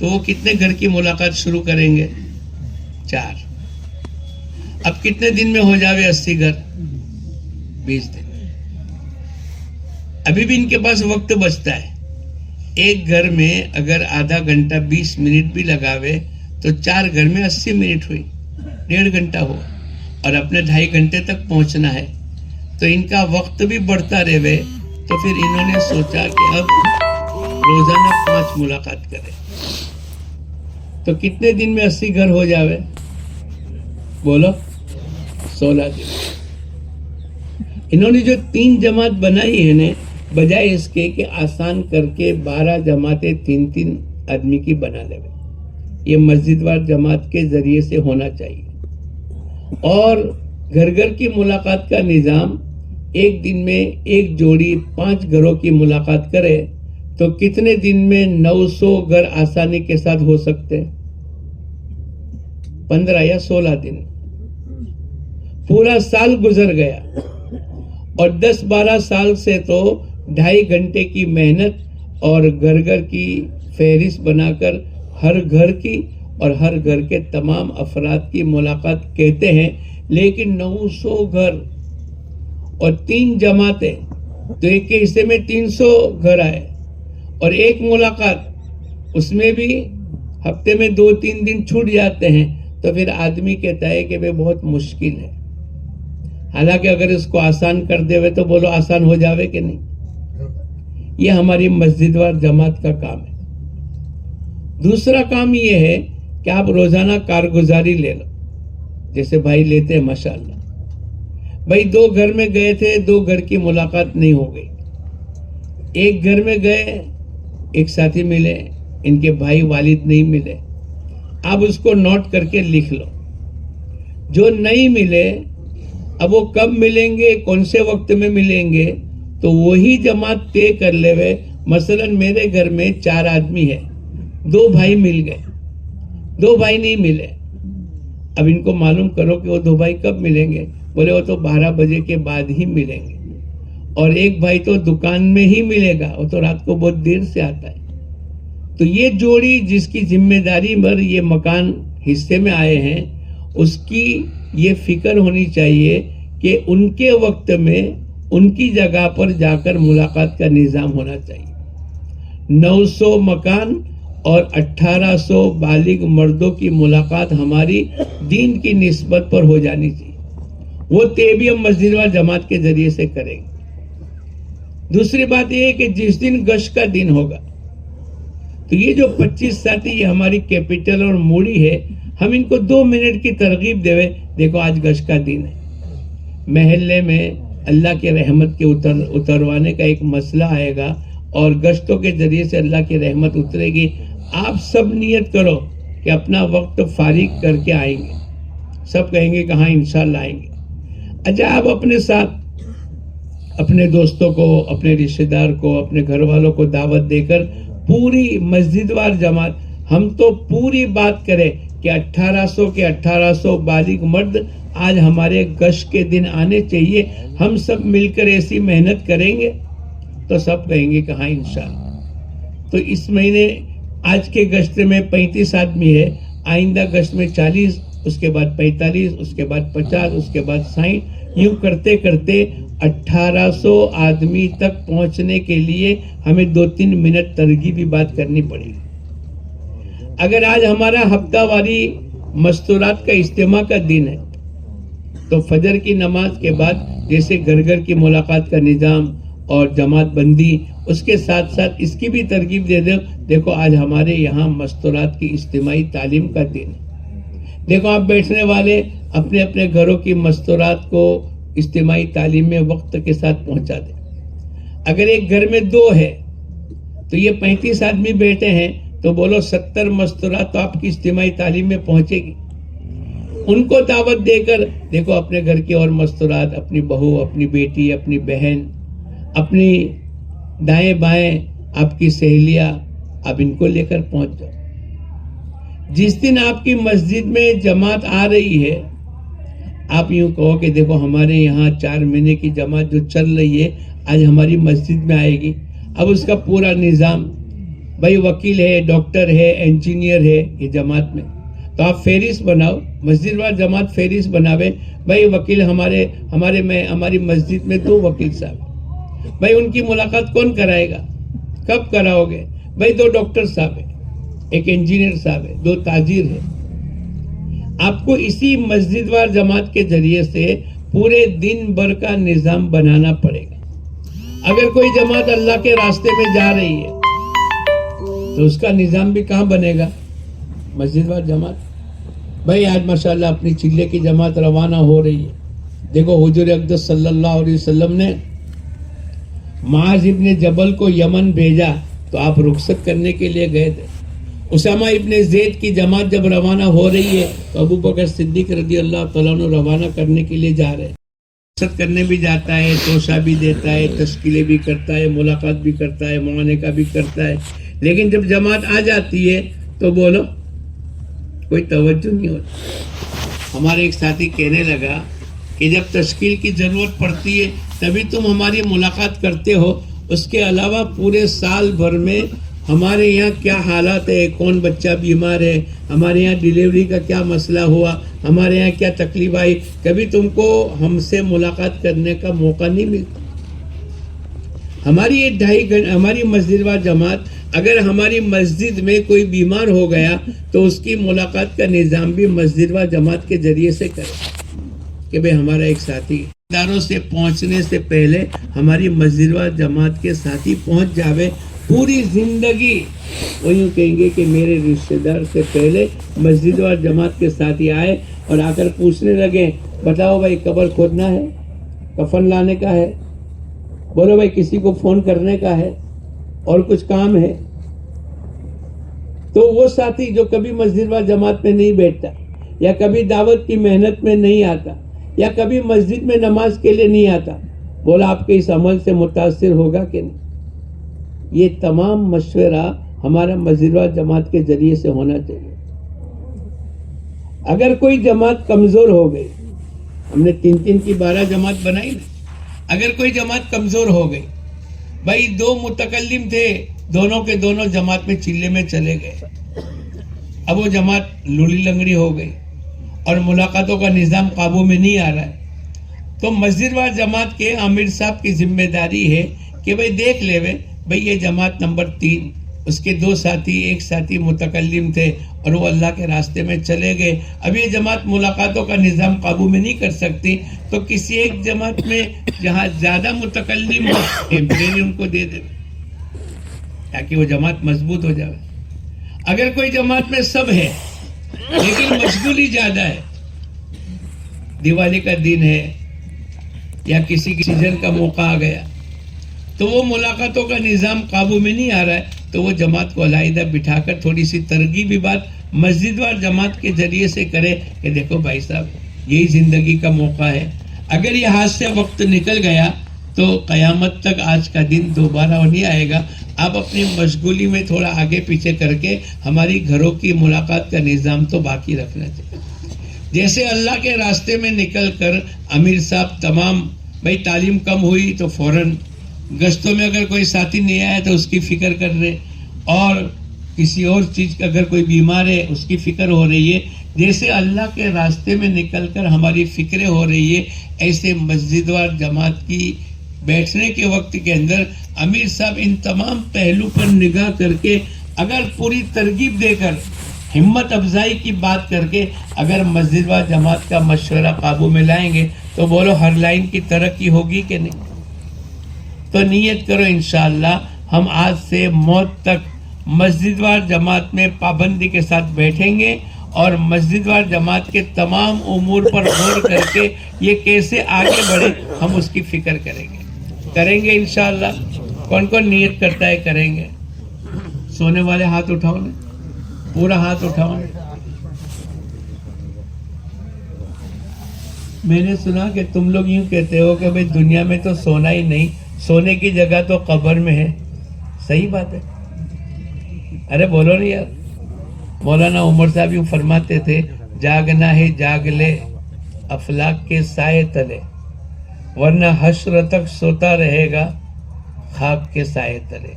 تو وہ کتنے گھر کی ملاقات شروع کریں گے؟ 4. اب کتنے دن میں ہو جاوے 80 گھر؟ 20 دن. ابھی بھی ان کے پاس وقت بچتا ہے. ایک گھر میں اگر آدھا گھنٹہ 20 منٹ بھی لگاوے تو 4 گھر میں 80 منٹ ہوئی، 1.5 گھنٹہ ہوا، اور اپنے 2.5 گھنٹے تک پہنچنا ہے. تو ان کا وقت بھی بڑھتا رہے. تو پھر انہوں نے سوچا کہ اب روزانہ 5 ملاقات کرے. تو کتنے دن میں 80 گھر ہو جاوے؟ بولو. 16 دن. انہوں نے جو 3 جماعت بنائی ہے نا، بجائے اس کے کہ آسان کر کے 12 جماعتیں 3 آدمی کی بنا لے. یہ مسجد وار جماعت کے ذریعے سے ہونا چاہیے. اور گھر گھر کی ملاقات کا نظام، ایک دن میں ایک جوڑی 5 گھروں کی ملاقات کرے تو کتنے دن میں 900 گھر آسانی کے ساتھ ہو سکتے؟ 15 یا 16 دن. پورا سال گزر گیا، اور 10-12 سال سے تو 2.5 گھنٹے کی محنت اور گھر گھر کی فہرست بنا کر ہر گھر کی اور ہر گھر کے تمام افراد کی ملاقات کہتے ہیں. لیکن 900 گھر اور 3 جماعتیں، تو ایک کے حصے میں 300 گھر آئے، اور ایک ملاقات اس میں بھی ہفتے میں 2-3 دن چھوٹ جاتے ہیں. تو پھر آدمی کہتا ہے کہ وہ بہت مشکل ہے. حالانکہ اگر اس کو آسان کر دے ہوئے تو بولو آسان ہو جاوے کہ نہیں. یہ ہماری مسجد وار جماعت کا کام ہے. دوسرا کام یہ ہے کہ آپ روزانہ کارگزاری لے لو، جیسے بھائی لیتے ہیں ماشاءاللہ. بھائی 2 گھر میں گئے تھے، 2 گھر کی ملاقات نہیں ہو گئی. ایک گھر میں گئے، ایک ساتھی ملے، ان کے بھائی والد نہیں ملے. آپ اس کو نوٹ کر کے لکھ لو. جو نہیں ملے اب وہ کب ملیں گے، کون سے وقت میں ملیں گے، تو وہی جماعت طے کر لے ہوئے. مثلا میرے گھر میں 4 آدمی ہیں، 2 بھائی مل گئے، 2 بھائی نہیں ملے. اب ان کو معلوم کرو کہ وہ 2 بھائی کب ملیں گے. بولے وہ تو 12 بجے کے بعد ہی ملیں گے. اور ایک بھائی تو دکان میں ہی ملے گا، وہ تو رات کو بہت دیر سے آتا ہے. تو یہ جوڑی جس کی ذمہ داری پر یہ مکان حصے میں آئے ہیں، اس کی یہ فکر ہونی چاہیے کہ ان کے وقت میں ان کی جگہ پر جا کر ملاقات کا نظام ہونا چاہیے. 900 مکان اور 1800 بالغ مردوں کی ملاقات ہماری دین کی نسبت پر ہو جانی چاہیے. وہ طے بھی ہم مسجد وار جماعت کے ذریعے سے کریں گے. دوسری بات یہ ہے کہ جس دن گشت کا دن ہوگا، تو یہ جو 25 ساتھی یہ ہماری کیپٹل اور موڑی ہے، ہم ان کو 2 منٹ کی ترغیب دے. دیکھو آج گشت کا دن ہے، محلے میں اللہ کے رحمت کے اتروانے کا ایک مسئلہ آئے گا، اور گشتوں کے ذریعے سے اللہ کی رحمت اترے گی. آپ سب نیت کرو کہ اپنا وقت فارغ کر کے آئیں گے. سب کہیں گے کہ ہاں انشاءاللہ آئیں گے. اچھا، آپ اپنے ساتھ اپنے دوستوں کو، اپنے رشتہ دار کو، اپنے گھر والوں کو دعوت دے کر پوری مسجد وار جماعت، ہم تو پوری بات کریں کہ 1800 کے 1800 بالغ مرد آج ہمارے گشت کے دن آنے چاہیے. ہم سب مل کر ایسی محنت کریں گے تو سب کہیں گے کہ ہاں انشاءاللہ. تو اس مہینے آج کے گشت میں 35 آدمی ہے، آئندہ گشت میں 40، اس کے بعد 45، اس کے بعد 50، اس کے بعد 60، یوں کرتے کرتے 1800 آدمی تک پہنچنے کے لیے ہمیں 2-3 منٹ ترغیبی بات کرنی پڑے گی. اگر آج ہمارا ہفتہ واری مستورات کا اجتماع کا دن ہے، تو فجر کی نماز کے بعد جیسے گھر گھر کی ملاقات کا نظام اور جماعت بندی، اس کے ساتھ ساتھ اس کی بھی ترغیب دے دو. دیکھو آج ہمارے یہاں مستورات کی اجتماعی تعلیم کا دن ہے. دیکھو آپ بیٹھنے والے اپنے اپنے گھروں کی مستورات کو اجتماعی تعلیم میں وقت کے ساتھ پہنچا دیں. اگر ایک گھر میں 2 ہے تو یہ 35 آدمی بیٹھے ہیں، تو بولو 70 مستورات تو آپ کی اجتماعی تعلیم میں پہنچے گی. ان کو دعوت دے کر دیکھو اپنے گھر کی اور مستورات، اپنی بہو، اپنی بیٹی، اپنی بہن، اپنی دائیں بائیں آپ کی سہیلیاں، آپ ان کو لے کر پہنچ جاؤ. جس دن آپ کی مسجد میں جماعت آ رہی ہے، آپ یوں کہو کہ دیکھو ہمارے یہاں 4 مہینے کی جماعت جو چل رہی ہے آج ہماری مسجد میں آئے گی. اب اس کا پورا نظام بھائی وکیل ہے, ڈاکٹر ہے, انجینئر ہے یہ جماعت میں, تو آپ فہرست بناؤ, مسجد وار جماعت فہرست بناوے. بھائی وکیل ہماری مسجد میں 2 وکیل صاحب, بھائی ان کی ملاقات کون کرائے گا, کب کراؤ گے؟ بھائی 2 ڈاکٹر صاحب ہے, 1 انجینئر صاحب ہے, 2 تاجر ہے. آپ کو اسی مسجد وار جماعت کے ذریعے سے پورے دن بھر کا نظام بنانا پڑے گا. اگر کوئی جماعت اللہ کے راستے میں جا رہی ہے تو اس کا نظام بھی کہاں بنے گا؟ مسجد وار جماعت. بھائی آج ماشاءاللہ اپنی چلے کی جماعت روانہ ہو رہی ہے. دیکھو حضور اقدس صلی اللہ علیہ وسلم نے معاذ ابن جبل کو یمن بھیجا تو آپ رخصت کرنے کے لیے گئے تھے. اسامہ ابن زید کی جماعت جب روانہ ہو رہی ہے تو ابو بکر صدیق رضی اللہ تعالیٰ عنہ روانہ کرنے کے لیے جا رہے ہیں. رخصت کرنے بھی جاتا ہے, توشہ بھی دیتا ہے, تشکیلیں بھی کرتا ہے, ملاقات بھی کرتا ہے, معانقہ بھی کرتا ہے. لیکن جب جماعت آ جاتی ہے تو بولو کوئی توجہ نہیں ہوتی. ہمارے ایک ساتھی کہنے لگا کہ جب تشکیل کی ضرورت پڑتی ہے تبھی تم ہماری ملاقات کرتے ہو, اس کے علاوہ پورے سال بھر میں ہمارے یہاں کیا حالات ہے, کون بچہ بیمار ہے, ہمارے یہاں ڈیلیوری کا کیا مسئلہ ہوا, ہمارے یہاں کیا تکلیف آئی, کبھی تم کو ہم سے ملاقات کرنے کا موقع نہیں ملتا. ہماری یہ 2.5 گھنٹے ہماری مسجد وار جماعت اگر ہماری مسجد میں کوئی بیمار ہو گیا تو اس کی ملاقات کا نظام بھی مسجد وار جماعت کے ذریعے سے کرے کہ بھئی ہمارا ایک ساتھی اداروں سے پہنچنے سے پہلے ہماری مسجد وار جماعت کے ساتھی پہنچ جاوے. پوری زندگی وہ یوں کہیں گے کہ میرے رشتہ دار سے پہلے مسجد وار جماعت کے ساتھی آئے اور آ کر پوچھنے لگے بتاؤ بھائی قبر کھودنا ہے, کفن لانے کا ہے, بولو بھائی کسی کو فون کرنے کا ہے اور کچھ کام ہے. تو وہ ساتھی جو کبھی مسجد وار جماعت میں نہیں بیٹھتا یا کبھی دعوت کی محنت میں نہیں آتا یا کبھی مسجد میں نماز کے لیے نہیں آتا, بولا آپ کے اس عمل سے متاثر ہوگا کہ نہیں؟ یہ تمام مشورہ ہمارا مسجد وار جماعت کے ذریعے سے ہونا چاہیے. اگر کوئی جماعت کمزور ہو گئی, ہم نے 3 کی 12 جماعت بنائی نا, اگر کوئی جماعت کمزور ہو گئی, بھائی 2 متکلم تھے, دونوں کے دونوں جماعت میں چلے میں چلے گئے, اب وہ جماعت لولی لنگڑی ہو گئی اور ملاقاتوں کا نظام قابو میں نہیں آ رہا ہے, تو مسجد وار جماعت کے امیر صاحب کی ذمہ داری ہے کہ بھئی دیکھ لے بھئی یہ جماعت نمبر 3 اس کے 2 ساتھی, ایک ساتھی متکلم تھے اور وہ اللہ کے راستے میں چلے گئے. اب یہ جماعت ملاقاتوں کا نظام قابو میں نہیں کر سکتی تو کسی ایک جماعت میں جہاں زیادہ متکلم ہو ٹیمپریری ان کو دے دے تاکہ وہ جماعت مضبوط ہو جائے. اگر کوئی جماعت میں سب ہے لیکن مشغولی زیادہ ہے, دیوالی کا دن ہے یا کسی کی سیزن کا موقع آ گیا تو وہ ملاقاتوں کا نظام قابو میں نہیں آ رہا ہے, تو وہ جماعت کو علیحدہ بٹھا کر تھوڑی سی ترغیبی بات مسجد وار جماعت کے ذریعے سے کرے کہ دیکھو بھائی صاحب یہی زندگی کا موقع ہے, اگر یہ ہاتھ سے وقت نکل گیا تو قیامت تک آج کا دن دوبارہ نہیں آئے گا. آپ اپنی مشغولی میں تھوڑا آگے پیچھے کر کے ہماری گھروں کی ملاقات کا نظام تو باقی رکھنا چاہیے. جیسے اللہ کے راستے میں نکل کر امیر صاحب تمام بھائی تعلیم کم ہوئی تو فوراً گشتوں میں اگر کوئی ساتھی نہیں آیا تو اس کی فکر کر رہے, اور کسی اور چیز کا اگر کوئی بیمار ہے اس کی فکر ہو رہی ہے. جیسے اللہ کے راستے میں نکل کر ہماری فکریں ہو رہی ہے, ایسے مسجد وار جماعت کی بیٹھنے کے وقت کے اندر امیر صاحب ان تمام پہلو پر نگاہ کر کے اگر پوری ترغیب دے کر ہمت افزائی کی بات کر کے اگر مسجد وار جماعت کا مشورہ قابو میں لائیں گے تو بولو ہر لائن کی ترقی ہوگی کہ نہیں؟ تو نیت کرو انشاءاللہ ہم آج سے موت تک مسجد وار جماعت میں پابندی کے ساتھ بیٹھیں گے اور مسجد وار جماعت کے تمام امور پر غور کر کے یہ کیسے آگے بڑھے ہم اس کی فکر کریں گے انشاءاللہ. کون کون نیت کرتا ہے کریں گے؟ سونے والے ہاتھ اٹھاؤ نا, پورا ہاتھ اٹھاؤ نا. میں نے سنا کہ تم لوگ یوں کہتے ہو کہ بھئی دنیا میں تو سونا ہی نہیں, سونے کی جگہ تو قبر میں ہے. صحیح بات ہے, ارے بولو نہیں یار. مولانا عمر صاحب یوں فرماتے تھے جاگنا ہے جاگ لے افلاک کے سائے تلے, ورنہ حشر تک سوتا رہے گا خاک کے سائے تلے.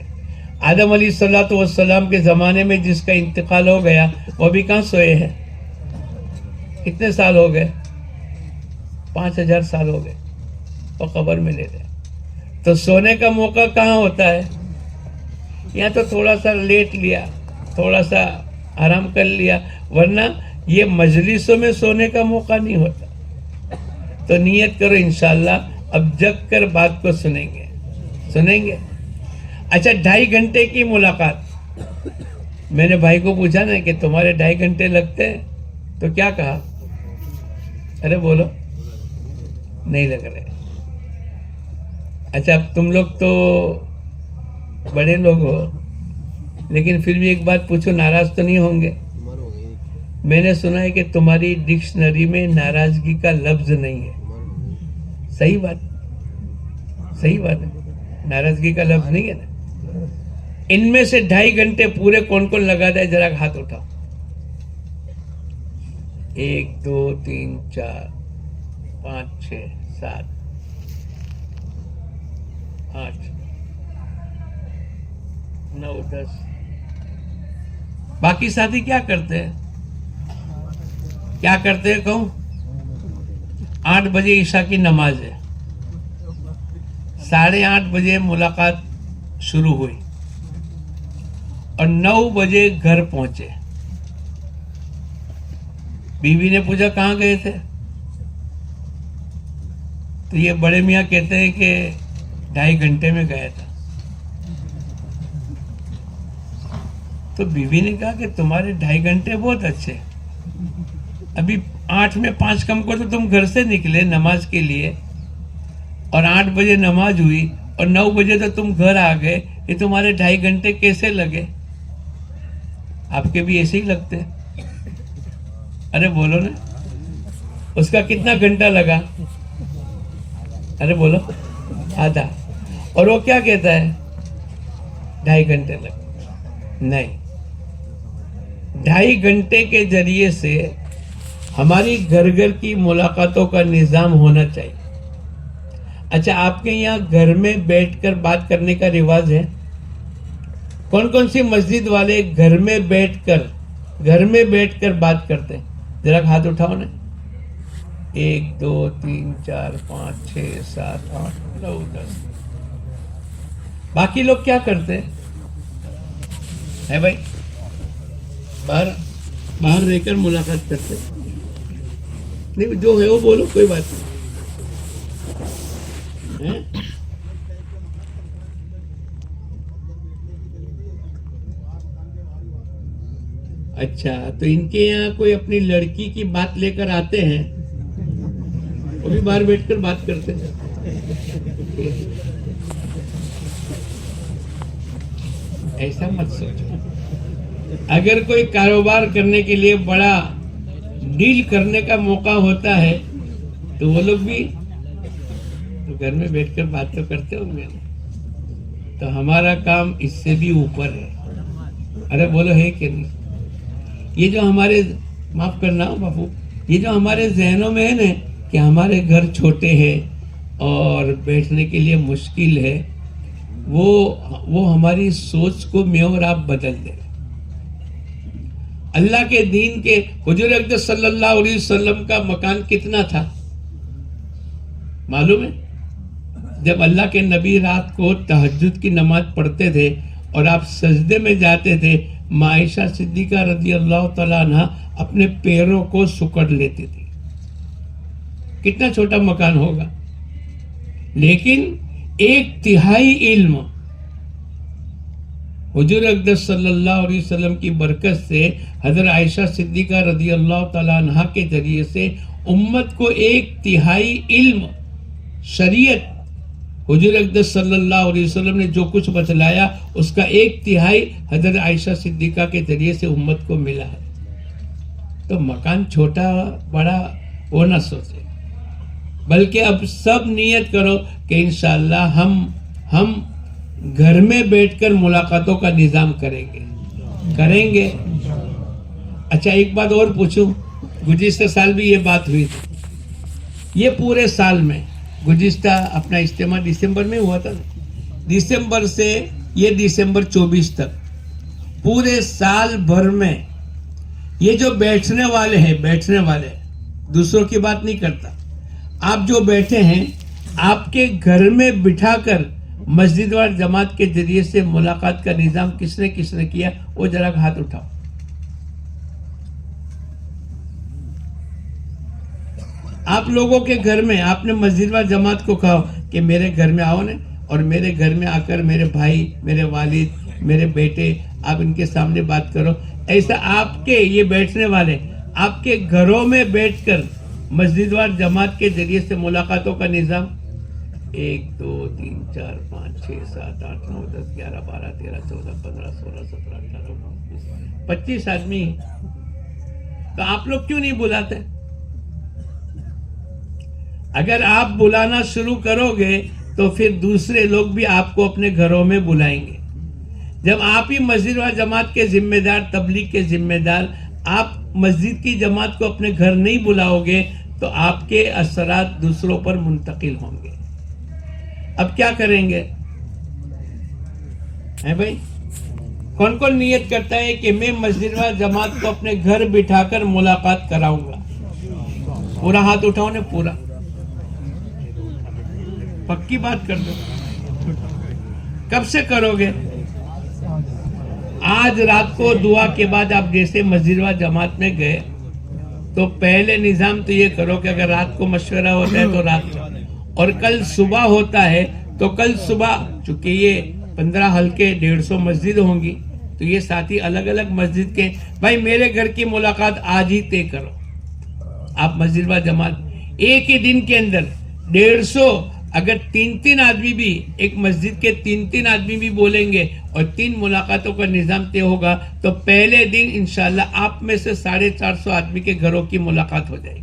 آدم علیہ الصلوۃ والسلام کے زمانے میں جس کا انتقال ہو گیا وہ بھی کہاں سوئے ہیں؟ کتنے سال ہو گئے؟ 5000 سال ہو گئے، اور قبر میں لے گئے. تو سونے کا موقع کہاں ہوتا ہے؟ یا تو تھوڑا سا لیٹ لیا، تھوڑا سا آرام کر لیا، ورنہ یہ مجلسوں میں سونے کا موقع نہیں ہوتا. تو نیت کرو انشاءاللہ اب جگ کر بات کو سنیں گے. اچھا 2.5 گھنٹے کی ملاقات. میں نے بھائی کو پوچھا نا کہ تمہارے 2.5 گھنٹے لگتے ہیں، تو کیا کہا؟ ارے بولو، نہیں لگ رہے. اچھا اب تم لوگ تو بڑے لوگ ہو، لیکن پھر بھی ایک بات پوچھو، ناراض تو نہیں ہوں گے؟ میں نے سنا ہے کہ تمہاری ڈکشنری میں ناراضگی کا لفظ نہیں ہے. صحیح بات ہے، ناراضگی کا لفظ نہیں ہے نا. ان میں سے 2.5 گھنٹے پورے کون کون لگا دے؟ ذرا ہاتھ اٹھاؤ. 1 2 3 4 5 6 7 8 9 10. باقی ساتھی کیا کرتے ہیں؟ کہوں 8 بجے عشاء کی نماز ہے، 8:30 بجے ملاقات شروع ہوئی اور 9 بجے گھر پہنچے. بیوی نے پوچھا کہاں گئے تھے؟ تو یہ بڑے میاں کہتے ہیں کہ 2.5 گھنٹے میں گیا تھا. تو بیوی نے کہا کہ تمہارے 2.5 گھنٹے بہت اچھے، ابھی 8 میں 5 کم کو تو تم گھر سے نکلے نماز کے لیے، اور 8 بجے نماز ہوئی اور 9 بجے تو تم گھر آ گئے. یہ تمہارے 2.5 گھنٹے کیسے لگے؟ آپ کے بھی ایسے ہی لگتے. ارے بولو نا، اس کا کتنا گھنٹہ لگا؟ ارے بولو، آدھا. اور وہ کیا کہتا ہے 2.5 گھنٹے لگے. نہیں، 2.5 گھنٹے کے ذریعے سے ہماری گھر کی ملاقاتوں کا نظام ہونا چاہیے. اچھا آپ کے یہاں گھر میں بیٹھ کر بات کرنے کا رواج ہے؟ کون سی مسجد والے گھر میں بیٹھ کر بات کرتے ہیں؟ ذرا ہاتھ اٹھاؤ نا. 1 2 3 4 5 6 7 8 9 10. باقی لوگ کیا کرتے ہیں بھائی؟ باہر رہ کر ملاقات کرتے نہیں. جو ہے وہ بولو، کوئی بات نہیں. اچھا تو ان کے یہاں کوئی اپنی لڑکی کی بات لے کر آتے ہیں، وہ بھی باہر بیٹھ کر بات کرتے ہیں. ایسا مت سوچو. اگر کوئی کاروبار کرنے کے لیے بڑا ڈیل کرنے کا موقع ہوتا ہے تو وہ لوگ بھی تو گھر میں بیٹھ کر بات تو کرتے ہوں گے. تو ہمارا کام اس سے بھی اوپر ہے. ارے بولو ہے کہ نہیں؟ یہ جو ہمارے، معاف کرنا باپو، یہ جو ہمارے ذہنوں میں ہے نا کہ ہمارے گھر چھوٹے ہیں اور بیٹھنے کے لیے مشکل ہے، وہ ہماری سوچ کو میں اور آپ بدل دیں. اللہ کے دین کے حضور اقدس صلی اللہ علیہ وسلم کا مکان کتنا تھا معلوم ہے؟ جب اللہ کے نبی رات کو تہجد کی نماز پڑھتے تھے اور آپ سجدے میں جاتے تھے، ماں عائشہ صدیقہ رضی اللہ تعالیٰ عنہ اپنے پیروں کو سکڑ لیتی تھی. کتنا چھوٹا مکان ہوگا، لیکن 1/3 علم حضور اقدس صلی اللہ علیہ وسلم کی برکت سے حضرت عائشہ صدیقہ رضی اللہ تعالیٰ عنہ کے ذریعے سے امت کو 1/3 علم شریعت حضور اقدس صلی اللہ علیہ وسلم نے جو کچھ بتلایا اس کا 1/3 حضرت عائشہ صدیقہ کے ذریعے سے امت کو ملا ہے. تو مکان چھوٹا بڑا وہ نہ سوچے، بلکہ اب سب نیت کرو کہ انشاءاللہ ہم گھر میں بیٹھ کر ملاقاتوں کا نظام کریں گے. اچھا ایک بات اور پوچھوں، گزشتہ سال بھی یہ بات ہوئی تھی. یہ پورے سال میں گزشتہ اپنا اجتماع دسمبر میں ہوا تھا، دسمبر سے یہ دسمبر 24 تک پورے سال بھر میں یہ جو بیٹھنے والے دوسروں کی بات نہیں کرتا، آپ جو بیٹھے ہیں آپ کے گھر میں بٹھا کر مسجد وار جماعت کے ذریعے سے ملاقات کا نظام کس نے کیا؟ وہ ذرا ہاتھ اٹھاؤ. آپ لوگوں کے گھر میں آپ نے مسجد وار جماعت کو کہا کہ میرے گھر میں آؤ نا، اور میرے گھر میں آ کر میرے بھائی، میرے والد، میرے بیٹے، آپ ان کے سامنے بات کرو. ایسا آپ کے یہ بیٹھنے والے آپ کے گھروں میں بیٹھ کر مسجد وار جماعت کے ذریعے سے ملاقاتوں کا نظام 1 2 3 4 5 6 7 8 9 10 11 12 13 14 15 16 17 18 19 25 آدمی. تو آپ لوگ کیوں نہیں بلاتے؟ اگر آپ بلانا شروع کرو گے تو پھر دوسرے لوگ بھی آپ کو اپنے گھروں میں بلائیں گے. جب آپ ہی مسجد و جماعت کے ذمہ دار، تبلیغ کے ذمہ دار، آپ مسجد کی جماعت کو اپنے گھر نہیں بلاؤ گے تو آپ کے اثرات دوسروں پر منتقل ہوں گے. اب کیا کریں گے؟ بھائی کون کون نیت کرتا ہے کہ میں مسجد و جماعت کو اپنے گھر بٹھا کر ملاقات کراؤں گا؟ پورا ہاتھ اٹھاؤ نے، پورا پکی بات کر دو. کب سے کرو گے؟ آج رات کو دعا کے بعد آپ جیسے مسجد و جماعت میں گئے تو پہلے نظام تو یہ کرو کہ اگر رات کو مشورہ ہوتا ہے تو رات کو، اور کل صبح ہوتا ہے تو کل صبح، چونکہ یہ 15 حلقے 150 مسجد ہوں گی تو یہ ساتھی الگ الگ مسجد کے، بھائی میرے گھر کی ملاقات آج ہی طے کرو. آپ مسجد و جماعت ایک ہی دن کے اندر 150، اگر 3 آدمی بھی ایک مسجد کے 3 آدمی بھی بولیں گے اور 3 ملاقاتوں کا نظام طے ہوگا تو پہلے دن انشاءاللہ آپ میں سے 450 آدمی کے گھروں کی ملاقات ہو جائے گی.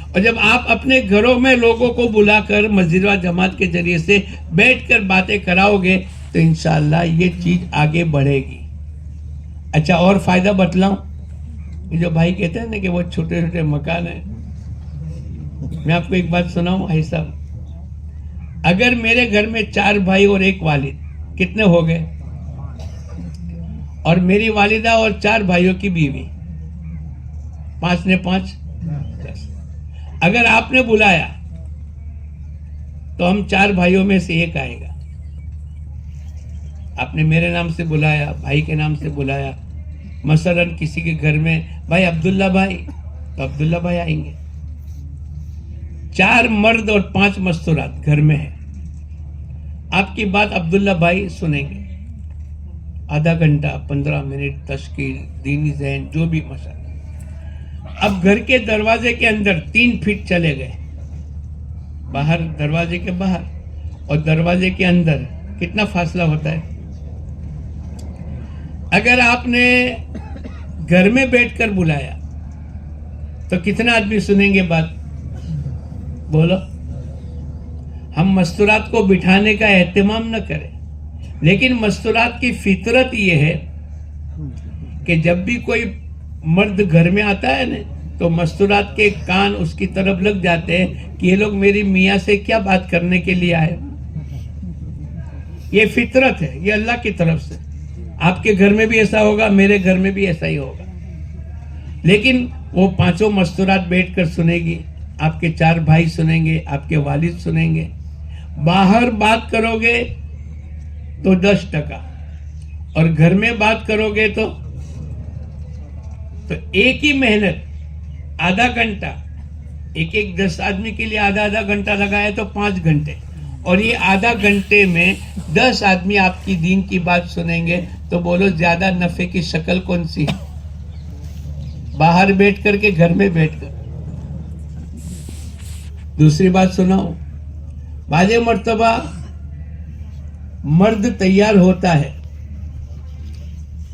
اور جب آپ اپنے گھروں میں لوگوں کو بلا کر مسجد و جماعت کے ذریعے سے بیٹھ کر باتیں کراؤ گے تو انشاءاللہ یہ چیز آگے بڑھے گی. اچھا اور فائدہ بتلاؤں؟ یہ جو بھائی کہتے ہیں نا کہ وہ چھوٹے چھوٹے مکان ہیں، میں آپ کو ایک بات سناؤں بھائی صاحب، اگر میرے گھر میں 4 بھائی اور 1 والد، کتنے ہو گئے؟ اور میری والدہ اور 4 بھائیوں کی بیوی، 5 نے 5 10. اگر آپ نے بلایا تو ہم 4 بھائیوں میں سے 1 آئے گا. آپ نے میرے نام سے بلایا، بھائی کے نام سے بلایا، مثلا کسی کے گھر میں بھائی عبداللہ بھائی، تو عبداللہ بھائی آئیں گے. 4 مرد اور 5 مستورات گھر میں ہیں. آپ کی بات عبداللہ بھائی سنیں گے، آدھا گھنٹہ 15 منٹ تشکیل، دینی ذہن، جو بھی مسئلہ. اب گھر کے دروازے کے اندر 3 فٹ چلے گئے، باہر دروازے کے باہر اور دروازے کے اندر کتنا فاصلہ ہوتا ہے؟ اگر آپ نے گھر میں بیٹھ کر بلایا تو کتنا آدمی سنیں گے بات؟ بولو. ہم مستورات کو بٹھانے کا اہتمام نہ کریں، لیکن مستورات کی فطرت یہ ہے کہ جب بھی کوئی مرد گھر میں آتا ہے نا تو مستورات کے کان اس کی طرف لگ جاتے ہیں کہ یہ لوگ میری میاں سے کیا بات کرنے کے لیے آئے. یہ فطرت ہے، یہ اللہ کی طرف سے. آپ کے گھر میں بھی ایسا ہوگا، میرے گھر میں بھی ایسا ہی ہوگا. لیکن وہ 5 مستورات بیٹھ کر سنے گی، آپ کے 4 بھائی سنیں گے، آپ کے والد سنیں گے. باہر بات کرو گے تو 10%، اور گھر میں بات کرو گے تو ایک ہی محنت آدھا گھنٹہ، ایک 10 آدمی کے لیے آدھا گھنٹہ لگایا تو 5 گھنٹے، اور یہ آدھا گھنٹے میں 10 آدمی آپ کی دین کی بات سنیں گے. تو بولو زیادہ نفع کی شکل کون سی ہے؟ باہر بیٹھ کر کے گھر میں بیٹھ کر. دوسری بات سناؤ، بعض مرتبہ مرد تیار ہوتا ہے،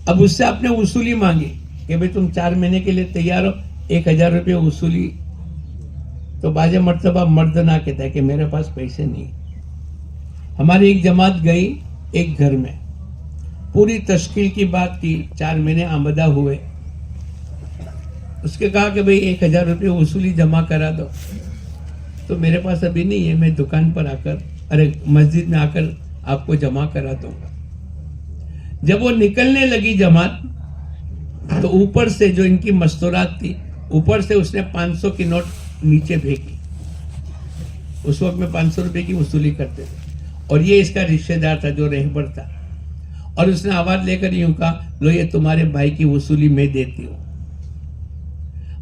اب اس سے آپ نے وصولی مانگی کہ بھئی تم 4 مہینے کے لیے تیار ہو، 1000 روپے وصولی. تو بعض مرتبہ مرد نہ کہتا ہے کہ میرے پاس پیسے نہیں. ہماری ایک جماعت گئی ایک گھر میں، پوری تشکیل کی بات کی، 4 مہینے آمدہ ہوئے. اس کے کہا کہ بھئی 1000 روپے وصولی جمع کرا دو. تو میرے پاس ابھی نہیں ہے، میں دکان پر آ کر، مسجد میں آ کر آپ کو جمع کرا دوں گا. جب وہ نکلنے لگی جماعت تو اوپر سے جو ان کی مستورات تھی اوپر سے اس نے 500 کی نوٹ نیچے پھینکی. اس وقت میں 500 روپے کی وصولی کرتے تھے اور یہ اس کا رشتہ دار تھا جو رہبر تھا, اور اس نے آواز لے کر یوں کہا لو یہ تمہارے بھائی کی وصولی میں دیتی ہوں.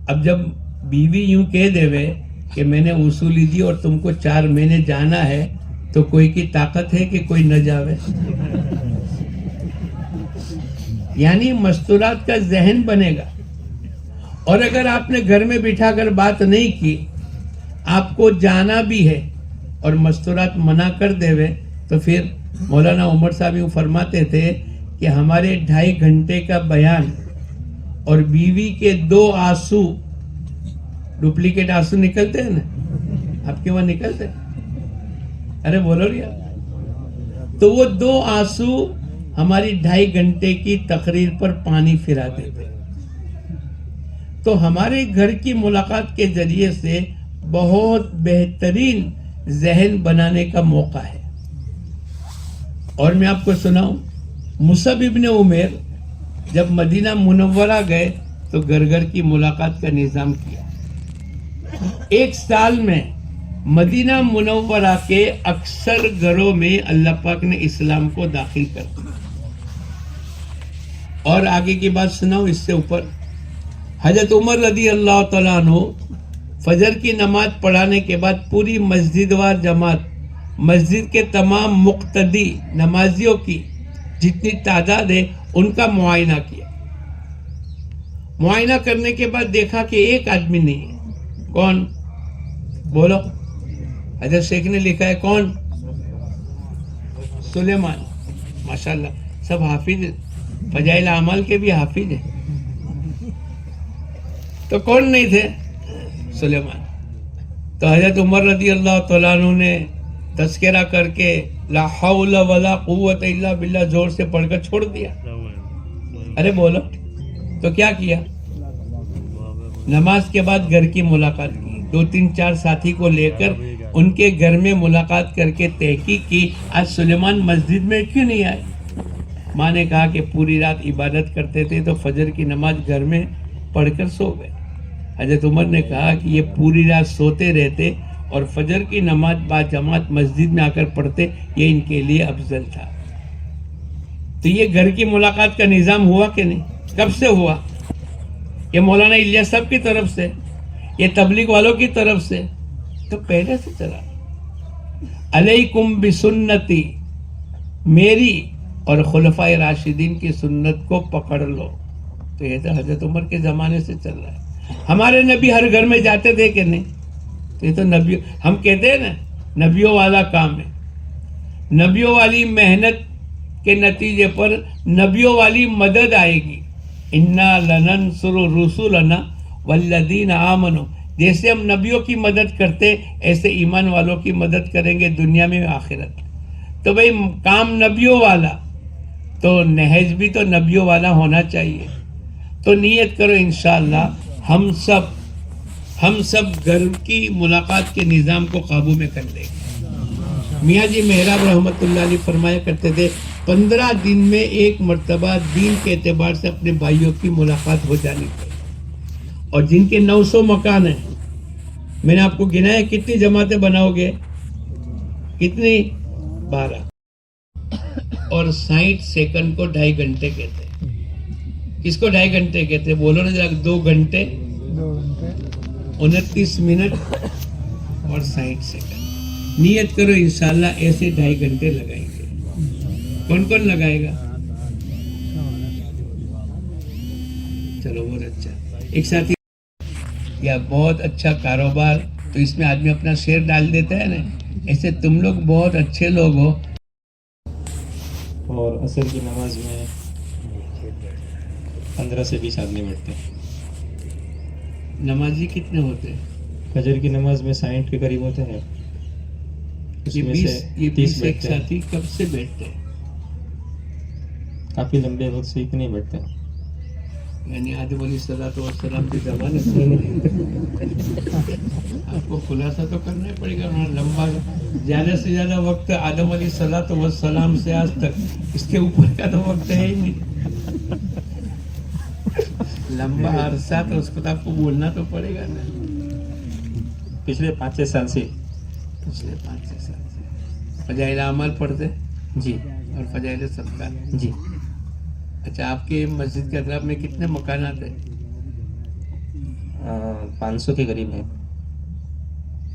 اب جب بیوی یوں کہہ دے کہ میں نے وصولی دی اور تم کو 4 مہینے جانا ہے تو کوئی کی طاقت ہے کہ کوئی نہ جاوے؟ یعنی مستورات کا ذہن بنے گا. اور اگر آپ نے گھر میں بٹھا کر بات نہیں کی, آپ کو جانا بھی ہے اور مستورات منع کر دے تو پھر مولانا عمر صاحب یوں فرماتے تھے کہ ہمارے 2.5 گھنٹے کا بیان اور بیوی کے 2 آنسو, ڈپلیکیٹ آنسو نکلتے ہیں نا آپ کے وہاں نکلتے ہیں, ارے بولو ریا, تو وہ 2 آنسو ہماری 2.5 گھنٹے کی تقریر پر پانی پھرا دیتے. تو ہمارے گھر کی ملاقات کے ذریعے سے بہت بہترین ذہن بنانے کا موقع ہے. اور میں آپ کو سناؤں, مصعب ابن عمیر جب مدینہ منورہ گئے تو گھر گھر کی ملاقات کا نظام کیا. 1 سال میں مدینہ منورہ کے اکثر گھروں میں اللہ پاک نے اسلام کو داخل کر دیا. اور آگے کی بات سناؤ اس سے اوپر, حضرت عمر رضی اللہ تعالیٰ عنہ فجر کی نماز پڑھانے کے بعد پوری مسجد وار جماعت, مسجد کے تمام مقتدی نمازیوں کی جتنی تعداد ہے ان کا معائنہ کیا. معائنہ کرنے کے بعد دیکھا کہ ایک آدمی نہیں ہے. کون؟ بولو. حضرت شیخ نے لکھا ہے کون؟ سلیمان. ماشاءاللہ سب حافظ, فضائل اعمال کے بھی حافظ ہیں. تو کون نہیں تھے؟ سلیمان. تو حضرت عمر رضی اللہ تعالیٰ عنہ نے تذکرہ کر کے لا حول ولا قوت الا باللہ زور سے پڑھ کر چھوڑ دیا. ارے بولو. تو کیا کیا؟ نماز کے بعد گھر کی ملاقات کی, 2-3-4 ساتھی کو لے کر ان کے گھر میں ملاقات کر کے تحقیق کی آج سلیمان مسجد میں کیوں نہیں آئے. ماں نے کہا کہ پوری رات عبادت کرتے تھے تو فجر کی نماز گھر میں پڑھ کر سو گئے. حضرت عمر نے کہا کہ یہ پوری رات سوتے رہتے اور فجر کی نماز با جماعت مسجد میں آ کر پڑھتے, یہ ان کے لیے افضل تھا. تو یہ گھر کی ملاقات کا نظام ہوا کہ نہیں؟ کب سے ہوا؟ یہ مولانا الیاس صاحب کی طرف سے, یہ تبلیغ والوں کی طرف سے, تو پہلے سے چلا. علیکم بسنتی, میری اور خلفائے راشدین کی سنت کو پکڑ لو. تو یہ تو حضرت عمر کے زمانے سے چل رہا ہے. ہمارے نبی ہر گھر میں جاتے تھے کہ نہیں؟ تو یہ تو نبی, ہم کہتے ہیں نا نبیوں والا کام ہے. نبیوں والی محنت کے نتیجے پر نبیوں والی مدد آئے گی. انا لننصر رسولنا والذین آمنوا, جیسے ہم نبیوں کی مدد کرتے ایسے ایمان والوں کی مدد کریں گے دنیا میں آخرت. تو بھئی کام نبیوں والا, تو نہج بھی تو نبیوں والا ہونا چاہیے. تو نیت کرو انشاءاللہ ہم سب گھر کی ملاقات کے نظام کو قابو میں کر لیں گے. میاں جی محراب رحمت اللہ علیہ فرمایا کرتے تھے 15 دن میں 1 مرتبہ دین کے اعتبار سے اپنے بھائیوں کی ملاقات ہو جانی چاہیے. اور جن کے 900 مکان ہیں, میں نے آپ کو گنا ہے کتنی جماعتیں بناؤ گے؟ کتنی؟ 12. اور 60 سیکنڈ کو 2.5 گھنٹے کہتے ہیں. کس کو 2.5 گھنٹے کہتے ہیں؟ بولو نا ذرا. 2 گھنٹے 29 منٹ اور 60 سیکنڈ. نیت کرو انشاءاللہ ایسے 2.5 گھنٹے لگائیں گے. کون کون لگائے گا؟ چلو بہت اچھا. ایک ساتھی یا بہت اچھا کاروبار, تو اس میں آدمی اپنا شیئر ڈال دیتا ہے نا. ایسے تم لوگ بہت اچھے لوگ ہو. اور عصر کی نماز میں 15 سے 20 آدمی بیٹھتے ہیں. نمازی کتنے ہوتے ہیں؟ فجر کی نماز میں 60 کے قریب ہوتے ہیں. اس میں سے 30 ایک بیٹھتے ہیں. ساتھی کب سے بیٹھتے ہیں؟ کافی لمبے وقت سے اتنے بیٹھتے ہیں. یعنی آدم علیہ السلام کے زمانے سے آپ کو خلاصہ تو کرنا ہی پڑے گا. لمبا زیادہ سے زیادہ وقت آدم علیہ السلام سے آج تک, اس کے اوپر کا تو وقت ہے ہی نہیں. لمبا عرصہ تو اس کو تو آپ کو بولنا تو پڑے گا نا. پچھلے 5-6 سال سے. پچھلے 5-6 سال سے فضائل اعمال پڑھتے جی اور فضائل صدقات. جی. اچھا, آپ کے مسجد کے اطراف میں کتنے مکانات ہیں؟ 500 کے قریب ہے.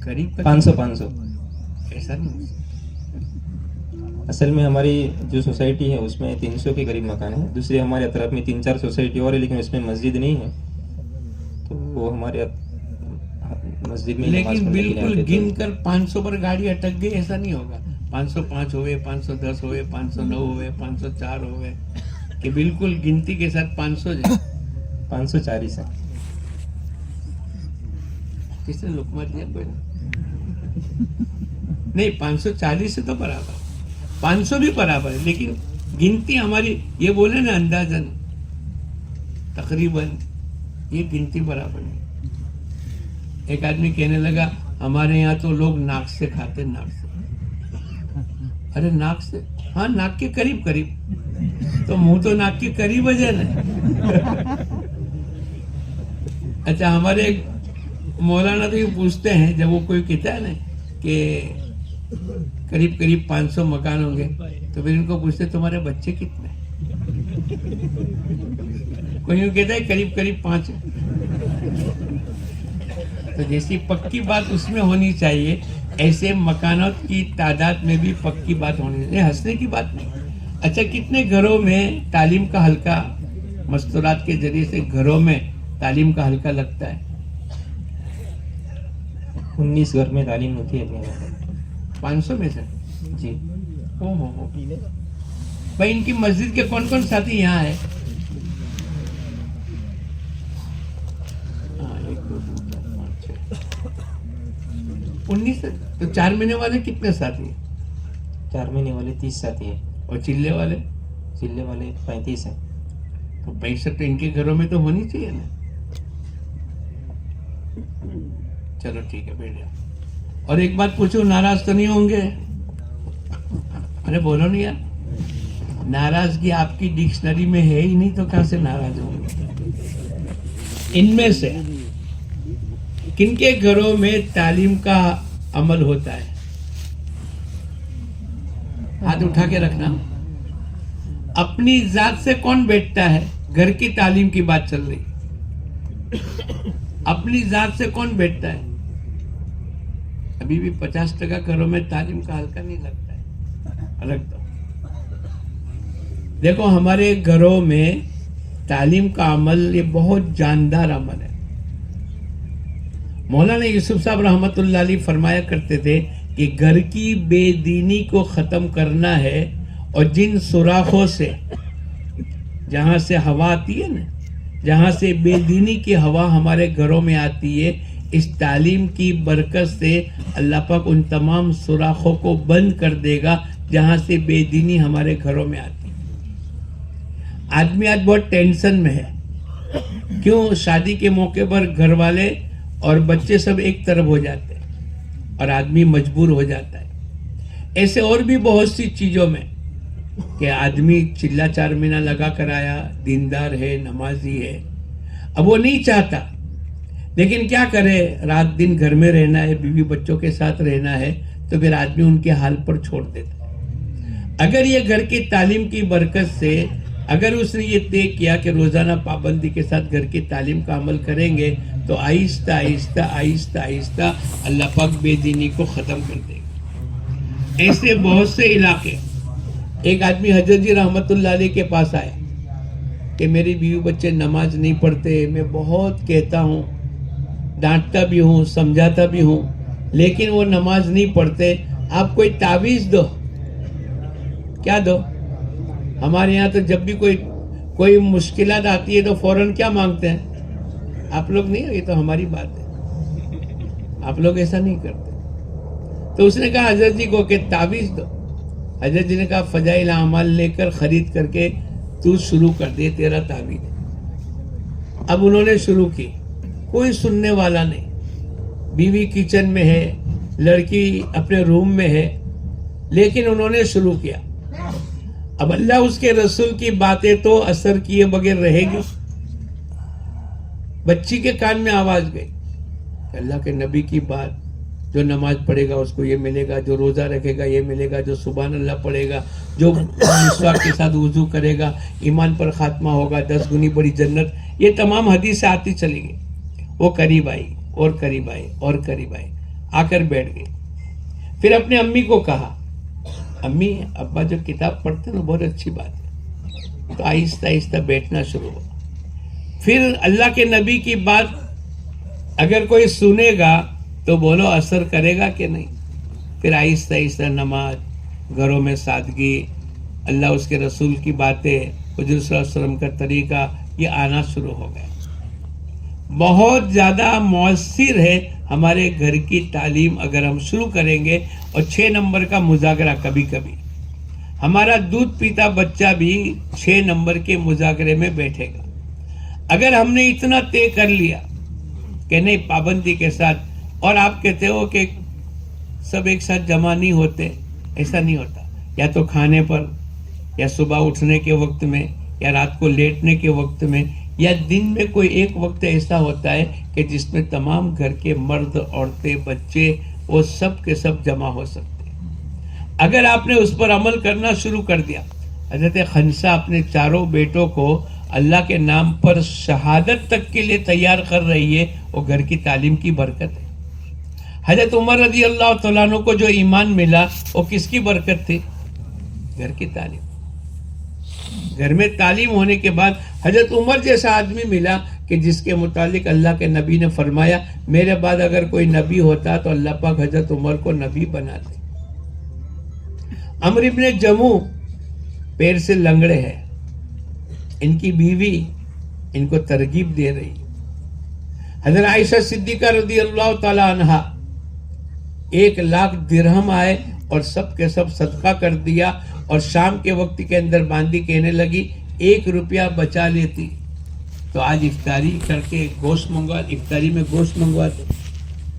قریب 500. ایسا نہیں. اصل میں ہماری جو سوسائٹی ہے اس میں 300 کے قریب مکان ہیں. دوسری ہمارے اطراف میں 3-4 سوسائٹی اور ہے, لیکن اس میں مسجد نہیں ہے, تو وہ ہمارے مسجد میں نماز لیکن پڑھنے کے لیے بالکل آتے تھے. گن کر 500 پر گاڑی اٹک گئی ایسا نہیں ہوگا. 505 ہوئے, 510 ہوئے, 509 ہوئے, 504 ہوئے, کہ بالکل گنتی کے ساتھ 500 جائے. 540 ہے. کس نے لقمہ دیا؟ کوئی نہیں. 540 سے تو برابر, 500 بھی برابر ہے, لیکن گنتی ہماری یہ بولے نا اندازاً تقریباً, یہ گنتی برابر نہیں. ایک آدمی کہنے لگا ہمارے یہاں تو لوگ ناک سے کھاتے. ناک سے؟ ارے ناک سے؟ ہاں, ناک کے قریب قریب. تو منہ تو ناک کے قریب ہے نا. اچھا, ہمارے ایک مولانا تو یہ پوچھتے ہیں جب وہ کوئی کہتا ہے نا کہ قریب قریب 500 مکان ہوں گے, تو پھر ان کو پوچھتے تمہارے بچے کتنے؟ کوئی یوں کہتا ہے قریب قریب 5. تو جیسی پکی بات اس میں ہونی چاہیے, ایسے مکانات کی تعداد میں بھی پکی بات ہونی چاہیے. ہنسنے کی بات نہیں. اچھا, کتنے گھروں میں تعلیم کا حلقہ مستورات کے ذریعے سے گھروں میں تعلیم کا حلقہ لگتا ہے؟ 19 گھر میں تعلیم ہوتی ہے 500 میں سے. جی. ہو بھائی, ان کی مسجد کے کون کون ساتھی یہاں ہے؟ 19. تو 4 مہینے والے کتنے ساتھی ہیں؟ 4 مہینے والے 30 ساتھی ہیں. اور چلے والے؟ چلے والے 35 ہیں. تو 65 تو ان کے گھروں میں تو ہونی چاہیے نا. چلو ٹھیک ہے, بیٹھ جاؤ. اور ایک بات پوچھو, ناراض تو نہیں ہوں گے؟ ارے بولو نہیں یار. ناراضگی آپ کی ڈکشنری میں ہے ہی نہیں, تو کہاں سے ناراض ہوں گے؟ ان میں سے کن کے گھروں میں تعلیم کا عمل ہوتا ہے؟ ہاتھ اٹھا کے رکھنا. اپنی ذات سے کون بیٹھتا ہے؟ گھر کی تعلیم کی بات چل رہی. اپنی ذات سے کون بیٹھتا ہے؟ ابھی بھی 50% گھروں میں تعلیم کا حلقہ نہیں لگتا ہے. لگتا. دیکھو, ہمارے گھروں میں تعلیم کا عمل یہ بہت جاندار عمل ہے. مولانا یوسف صاحب رحمۃ اللہ علیہ فرمایا کرتے تھے کہ گھر کی بے دینی کو ختم کرنا ہے, اور جن سوراخوں سے, جہاں سے ہوا آتی ہے نا, جہاں سے بے دینی کی ہوا ہمارے گھروں میں آتی ہے, اس تعلیم کی برکت سے اللہ پاک ان تمام سوراخوں کو بند کر دے گا جہاں سے بے دینی ہمارے گھروں میں آتی ہے. آدمی آج بہت ٹینشن میں ہے. کیوں؟ شادی کے موقع پر گھر والے اور بچے سب ایک طرف ہو جاتے ہیں اور آدمی مجبور ہو جاتا ہے. ایسے اور بھی بہت سی چیزوں میں کہ آدمی چلا 4 مہینہ لگا کر آیا, دیندار ہے, نمازی ہے, اب وہ نہیں چاہتا, لیکن کیا کرے, رات دن گھر میں رہنا ہے, بیوی بچوں کے ساتھ رہنا ہے, تو پھر آدمی ان کے حال پر چھوڑ دیتا ہے. اگر یہ گھر کی تعلیم کی برکت سے, اگر اس نے یہ طے کیا کہ روزانہ پابندی کے ساتھ گھر کی تعلیم کا عمل کریں گے, تو آہستہ آہستہ آہستہ آہستہ اللہ پاک بے دینی کو ختم کر دے گا. ایسے بہت سے علاقے. ایک آدمی حضرت جی رحمت اللہ علیہ کے پاس آیا کہ میری بیوی بچے نماز نہیں پڑھتے, میں بہت کہتا ہوں, ڈانٹتا بھی ہوں, سمجھاتا بھی ہوں, لیکن وہ نماز نہیں پڑھتے, آپ کوئی تعویذ دو. کیا دو؟ ہمارے یہاں تو جب بھی کوئی مشکلات آتی ہے تو فوراً کیا مانگتے ہیں؟ آپ لوگ نہیں, یہ تو ہماری بات ہے, آپ لوگ ایسا نہیں کرتے. تو اس نے کہا حضرت جی کو کہ تعویذ دو. حضرت جی نے کہا فضائل اعمال لے کر خرید کر کے تو شروع کر دے, تیرا تعویذ ہے. اب انہوں نے شروع کی, کوئی سننے والا نہیں, بیوی کچن میں ہے, لڑکی اپنے روم میں ہے, لیکن انہوں نے شروع کیا. اب اللہ اس کے رسول کی باتیں تو اثر کیے بغیر رہے گی. بچی کے کان میں آواز گئی کہ اللہ کے نبی کی بات, جو نماز پڑھے گا اس کو یہ ملے گا, جو روزہ رکھے گا یہ ملے گا, جو سبحان اللہ پڑھے گا, جو مسواک کے ساتھ وضو کرے گا ایمان پر خاتمہ ہوگا, 10 گنی بڑی جنت. یہ تمام حدیثیں آتی چلی گئی. وہ قریب آئی اور قریب آئی اور قریب آئی, آ کر بیٹھ گئی. پھر اپنے امی کو کہا, امی ابا جو کتاب پڑھتے ہیں نا بہت اچھی بات ہے. تو آہستہ آہستہ بیٹھنا شروع ہوا. پھر اللہ کے نبی کی بات اگر کوئی سنے گا تو بولو اثر کرے گا کہ نہیں. پھر آہستہ آہستہ نماز, گھروں میں سادگی, اللہ اس کے رسول کی باتیں, حضور صلی اللہ علیہ وسلم کا طریقہ, یہ آنا شروع ہو گیا. بہت زیادہ مؤثر ہے ہمارے گھر کی تعلیم اگر ہم شروع کریں گے. اور 6 نمبر کا مذاکرہ, کبھی کبھی ہمارا دودھ پیتا بچہ بھی 6 نمبر کے مذاکرے میں بیٹھے گا. اگر ہم نے اتنا طے کر لیا کہ نہیں پابندی کے ساتھ, اور آپ کہتے ہو کہ سب ایک ساتھ جمع نہیں ہوتے, ایسا نہیں ہوتا. یا تو کھانے پر, یا صبح اٹھنے کے وقت میں, یا رات کو لیٹنے کے وقت میں, یا دن میں کوئی ایک وقت ایسا ہوتا ہے کہ جس میں تمام گھر کے مرد, عورتیں, بچے وہ سب کے سب جمع ہو سکتے ہیں. اگر آپ نے اس پر عمل کرنا شروع کر دیا. حضرت خنسا اپنے 4 بیٹوں کو اللہ کے نام پر شہادت تک کے لیے تیار کر رہی ہے, وہ گھر کی تعلیم کی برکت ہے. حضرت عمر رضی اللہ تعالیٰ عنہ کو جو ایمان ملا وہ کس کی برکت تھی؟ گھر کی تعلیم. گھر میں تعلیم ہونے کے بعد حضرت عمر جیسا آدمی ملا کہ جس کے متعلق اللہ کے نبی نے فرمایا میرے بعد اگر کوئی نبی ہوتا تو اللہ پاک حضرت عمر کو نبی بناتے. عمرو ابن جموع پیر سے لنگڑے ہیں, ان کی بیوی ان کو ترغیب دے رہی. حضرت عائشہ صدیقہ رضی اللہ تعالی عنہا 1,00,000 درہم آئے اور سب کے سب صدقہ کر دیا, اور شام کے وقت کے اندر باندھی کہنے لگی 1 روپیہ بچا لیتی تو آج افطاری کر کے گوشت منگوا, افطاری میں گوشت منگواتے.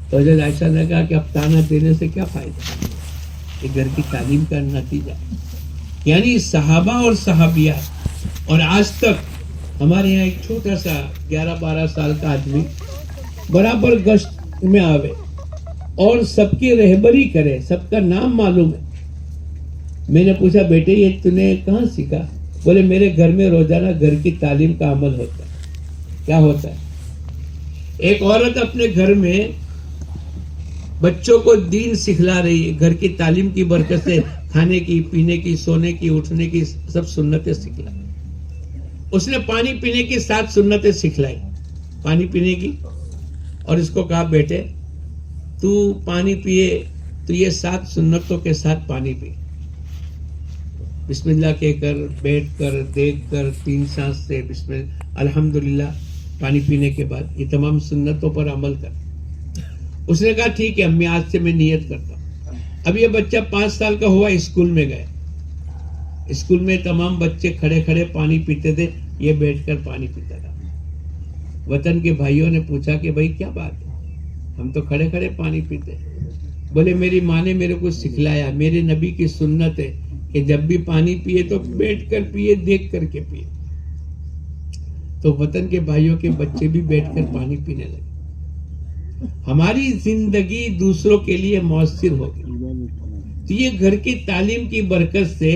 تو حضرت عائشہ نے کہا کہ اب تانا دینے سے کیا فائدہ, یہ گھر کی تعلیم کا نتیجہ. یعنی صحابہ اور صحابیات. اور آج تک ہمارے یہاں ایک چھوٹا سا 11-12 سال کا آدمی برابر گشت میں آوے اور سب کی رہبری کرے, سب کا نام معلوم ہے. میں نے پوچھا بیٹے یہ تو نے کہاں سیکھا؟ بولے میرے گھر میں روزانہ گھر کی تعلیم کا عمل ہوتا ہے. کیا ہوتا ہے؟ ایک عورت اپنے گھر میں بچوں کو دین سکھلا رہی ہے, گھر کی تعلیم کی برکت سے کھانے کی, پینے کی, سونے کی, اٹھنے کی سب سنتیں سکھلا. اس نے پانی پینے کی 7 سنتیں سکھلائی, پانی پینے کی, اور اس کو کہا بیٹے تو پانی پیے تو یہ 7 سنتوں کے ساتھ پانی پی. بسم اللہ کہہ کر, بیٹھ کر, دیکھ کر, 3 سانس سے بسم اللہ, الحمدللہ. پانی پینے کے بعد یہ تمام سنتوں پر عمل کر. اس نے کہا ٹھیک ہے امی آج سے میں نیت کرتا ہوں. اب یہ بچہ 5 سال کا ہوا, اسکول میں گئے. اسکول میں تمام بچے کھڑے کھڑے پانی پیتے تھے, یہ بیٹھ کر پانی پیتا تھا. وطن کے بھائیوں نے پوچھا کہ بھائی کیا بات ہے, ہم تو کھڑے کھڑے پانی پیتے. بولے میری ماں نے میرے کو سکھلایا, میرے نبی کی سنت ہے کہ جب بھی پانی پیے تو بیٹھ کر پیے, دیکھ کر کے پیے. تو وطن کے بھائیوں کے بچے بھی بیٹھ کر پانی پینے لگے. ہماری زندگی دوسروں کے لیے مؤثر ہوگی. تو یہ گھر کی تعلیم کی برکت سے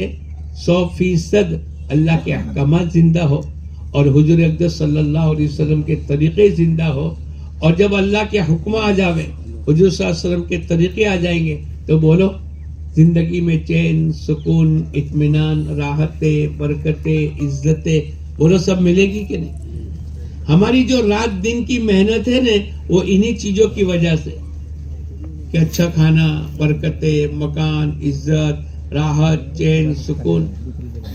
100% اللہ کے احکامات زندہ ہو, اور حضور اقدس صلی اللہ علیہ وسلم کے طریقے زندہ ہو. اور جب اللہ کے حکم آ جاوے, حضور صلی اللہ علیہ وسلم کے طریقے آ جائیں گے, تو بولو زندگی میں چین, سکون, اطمینان, راحتیں, برکتیں, عزتیں, بولو سب ملے گی کہ نہیں؟ ہماری جو رات دن کی محنت ہے نا وہ انہی چیزوں کی وجہ سے, کہ اچھا کھانا, برکتیں, مکان, عزت, راحت, چین, سکون,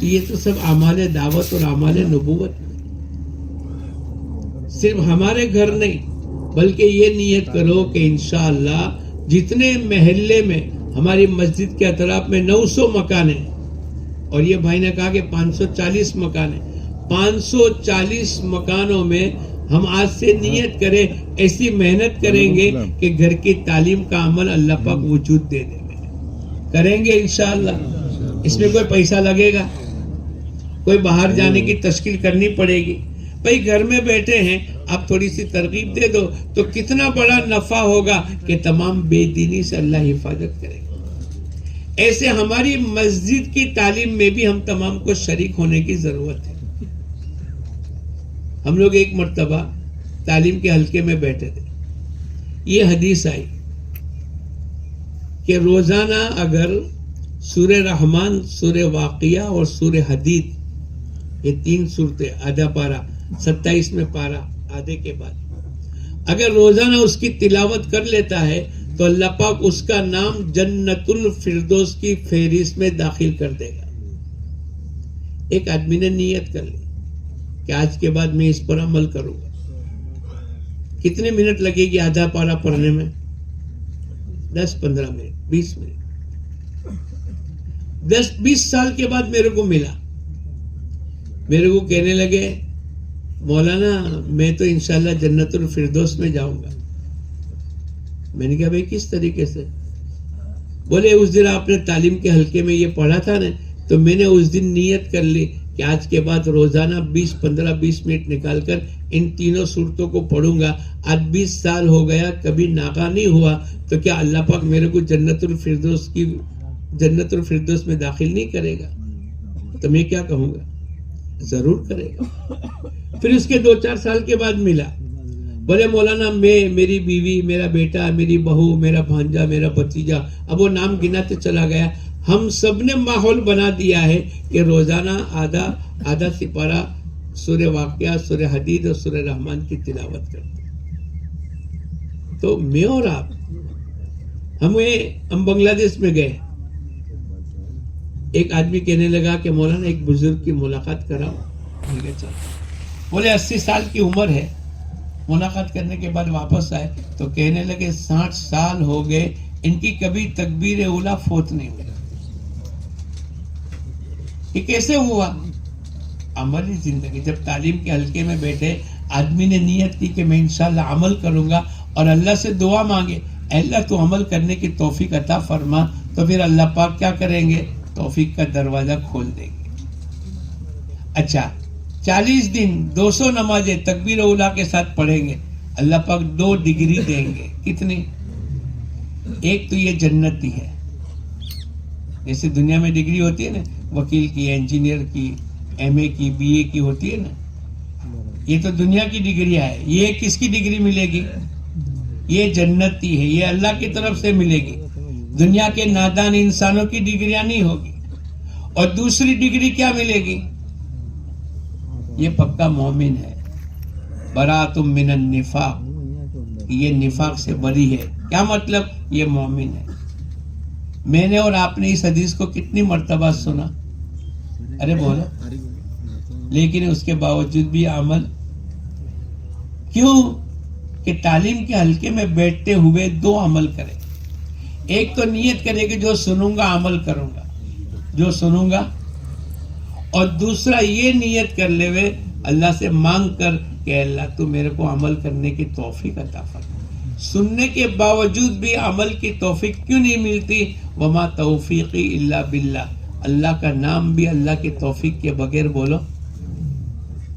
یہ تو سب اعمال دعوت اور اعمال نبوت. صرف ہمارے گھر نہیں بلکہ یہ نیت کرو کہ انشاءاللہ جتنے محلے میں ہماری مسجد کے اطراف میں 900 مکان ہیں, اور یہ بھائی نے کہا کہ 540 مکان ہیں, 540 مکانوں میں ہم آج سے نیت کریں، ایسی محنت کریں گے کہ گھر کی تعلیم کا عمل اللہ پاک وجود دے دے گے، کریں گے انشاءاللہ۔ اس میں کوئی پیسہ لگے گا، کوئی باہر جانے کی تشکیل کرنی پڑے گی؟ بھائی گھر میں بیٹھے ہیں، آپ تھوڑی سی ترغیب دے دو تو کتنا بڑا نفع ہوگا کہ تمام بے دینی سے اللہ حفاظت کرے گا۔ ایسے ہماری مسجد کی تعلیم میں بھی ہم تمام کو شریک ہونے کی ضرورت ہے۔ ہم لوگ ایک مرتبہ تعلیم کے حلقے میں بیٹھے تھے، یہ حدیث آئی کہ روزانہ اگر سورہ رحمان، سورہ واقعہ اور سورہ حدید، یہ 3 سورتیں، آدھا پارہ 27 میں پارہ آدھے کے بعد اگر روزانہ اس کی تلاوت کر لیتا ہے تو اللہ پاک اس کا نام جنت الفردوس کی فہرست میں داخل کر دے گا۔ ایک آدمی نے نیت کر لی کہ آج کے بعد میں اس پر عمل کروں گا۔ کتنے منٹ لگے گی آدھا پارہ پڑھنے میں؟ 10 15 منٹ، 20 منٹ۔ 10-20 سال کے بعد میرے کو ملا، میرے کو کہنے لگے مولانا میں تو انشاءاللہ جنت الفردوس میں جاؤں گا۔ میں نے کہا بھائی کس طریقے سے؟ بولے اس دن آپ نے تعلیم کے حلقے میں یہ پڑھا تھا نا، تو میں نے اس دن نیت کر لی کہ آج کے بعد روزانہ 15-20 منٹ نکال کر ان تینوں صورتوں کو پڑھوں گا۔ آج 20 سال ہو گیا، کبھی ناکا نہیں ہوا، تو کیا اللہ پاک میرے کو جنت الفردوس میں داخل نہیں کرے گا؟ تو میں کیا کہوں گا؟ ضرور کرے گا۔ پھر اس کے 2-4 سال کے بعد ملا، بولے مولانا میں، میری بیوی، میرا بیٹا، میری بہو، میرا بھانجا، میرا بھتیجا، اب وہ نام گناتے چلا گیا، ہم سب نے ماحول بنا دیا ہے کہ روزانہ آدھا سپارہ سورہ واقعہ، سورہ حدید اور سورہ رحمان کی تلاوت کرتے۔ تو میں اور آپ، ہم بنگلہ دیش میں گئے، ایک آدمی کہنے لگا کہ مولانا ایک بزرگ کی ملاقات کراؤ۔ بولے 80 سال کی عمر ہے۔ ملاقات کرنے کے بعد واپس آئے تو کہنے لگے 60 سال ہو گئے، ان کی کبھی تکبیر اولا فوت نہیں ہوئی۔ یہ کیسے ہوا؟ عملی زندگی۔ جب تعلیم کے حلقے میں بیٹھے آدمی نے نیت کی کہ میں انشاءاللہ عمل کروں گا اور اللہ سے دعا مانگے، اے اللہ تو عمل کرنے کی توفیق عطا فرما، تو پھر اللہ پاک کیا کریں گے؟ توفیق کا دروازہ کھول دیں گے۔ اچھا 40 دن 200 نمازیں تکبیر اولا کے ساتھ پڑھیں گے، اللہ پاک 2 ڈگری دیں گے۔ کتنی؟ ایک تو یہ جنتی ہے، جیسے دنیا میں ڈگری ہوتی ہے نا، وکیل کی، انجینئر کی، ایم اے کی، بی اے کی ہوتی ہے نا، یہ تو دنیا کی ڈگری ہے۔ یہ کس کی ڈگری ملے گی؟ یہ جنتی ہے، یہ اللہ کی طرف سے ملے گی، دنیا کے نادان انسانوں کی ڈگریاں نہیں ہوگی۔ اور دوسری ڈگری کیا ملے گی؟ یہ پکا مومن ہے، برات من النفاق، یہ نفاق سے بری ہے۔ کیا مطلب؟ یہ مومن ہے۔ میں نے اور آپ نے اس حدیث کو کتنی مرتبہ سنا؟ ارے بولو۔ لیکن اس کے باوجود بھی عمل کیوں؟ کہ تعلیم کے حلقے میں بیٹھتے ہوئے 2 عمل کرے۔ ایک تو نیت کرے کہ جو سنوں گا عمل کروں گا، جو سنوں گا، اور دوسرا یہ نیت کر لے ہوئے اللہ سے مانگ کر کہ اللہ تو میرے کو عمل کرنے کی توفیق عطا فرما۔ سننے کے باوجود بھی عمل کی توفیق کیوں نہیں ملتی؟ وما توفیقی الا باللہ، اللہ کا نام بھی اللہ کی توفیق کے بغیر بولو۔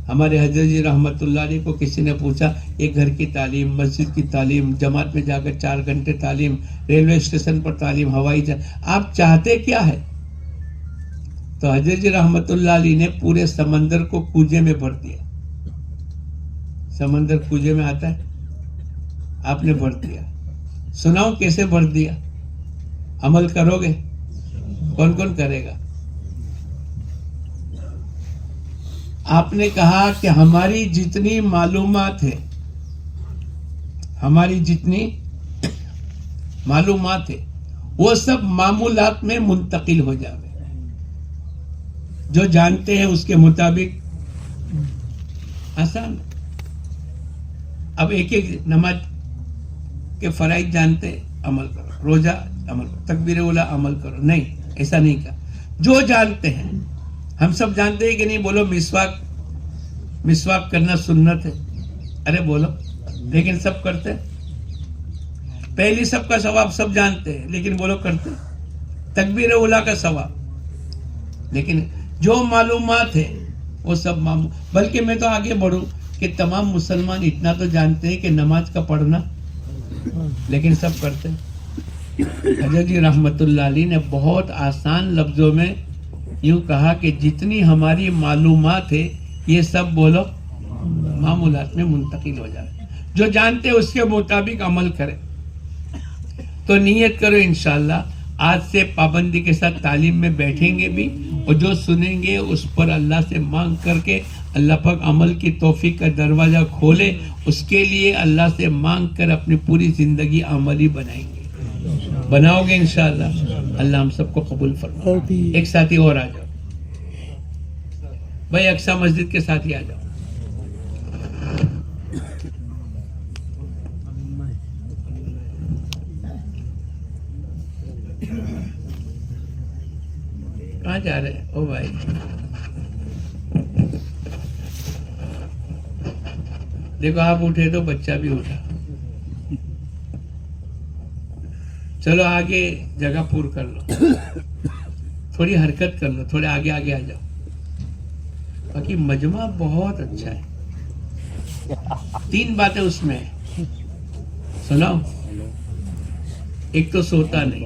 ہمارے حضرت جی رحمت اللہ علیہ کو کسی نے پوچھا، ایک گھر کی تعلیم، مسجد کی تعلیم، جماعت میں جا کر 4 گھنٹے تعلیم، ریلوے اسٹیشن پر تعلیم، ہوائی جہاز، آپ چاہتے کیا ہے؟ تو حضرت جی رحمت اللہ علیہ نے پورے سمندر کو کوجے میں بھر دیا۔ سمندر کوجے میں آتا ہے، آپ نے بھر دیا۔ سناؤ کیسے بھر دیا؟ عمل کرو گے؟ کون کون کرے گا؟ آپ نے کہا کہ ہماری جتنی معلومات ہے، ہماری جتنی معلومات ہے وہ سب معمولات میں منتقل ہو جاوے، جو جانتے ہیں اس کے مطابق آسان۔ اب ایک نماز کے فرائض جانتے، عمل کرو، روزہ عمل کرو، تکبیر اولا عمل کرو، نہیں، ایسا نہیں کہا۔ جو جانتے ہیں، ہم سب جانتے ہیں کہ نہیں؟ بولو مسواک کرنا سنت ہے، ارے بولو, لیکن سب کرتے. پہلی سب کا ثواب سب جانتے ہیں, لیکن بولو کرتے. تکبیر اولا کا ثواب, لیکن جو معلومات ہے وہ سب بلکہ میں تو آگے بڑھوں کہ تمام مسلمان اتنا تو جانتے ہیں کہ نماز کا پڑھنا, لیکن سب کرتے. حضرت جی رحمت اللہ علیہ نے بہت آسان لفظوں میں یوں کہا کہ جتنی ہماری معلومات ہے یہ سب بولو معمولات میں منتقل ہو جائے. جو جانتے اس کے مطابق عمل کرے. تو نیت کرو انشاءاللہ آج سے پابندی کے ساتھ تعلیم میں بیٹھیں گے بھی, اور جو سنیں گے اس پر اللہ سے مانگ کر کے اللہ پاک عمل کی توفیق کا دروازہ کھولے. اس کے لیے اللہ سے مانگ کر اپنی پوری زندگی عملی بنائیں گے. بناؤ گے انشاءاللہ. اللہ ہم سب کو قبول فرمائے. ایک ساتھی اور آ جاؤ بھائی, اقصی مسجد کے ساتھی آ جاؤ. کہاں جا رہے او بھائی؟ دیکھو آپ اٹھے تو بچہ بھی اٹھا. چلو آگے جگہ پور کر لو, تھوڑی حرکت کر لو, تھوڑے آگے آگے آ جاؤ. باقی مجمع بہت اچھا ہے. 3 باتیں اس میں ہیں, سناؤ. ایک تو سوتا نہیں,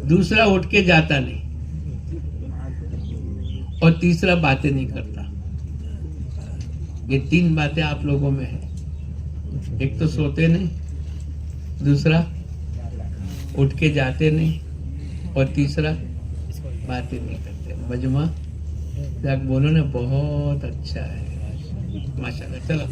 دوسرا اٹھ کے جاتا نہیں, اور تیسرا باتیں نہیں کرتا. یہ 3 باتیں آپ لوگوں میں ہیں. ایک تو سوتے نہیں, دوسرا اٹھ کے جاتے نہیں, اور تیسرا باتیں نہیں کرتے. مجمع جاک بولو نا بہت اچھا ہے ماشاءاللہ. چلو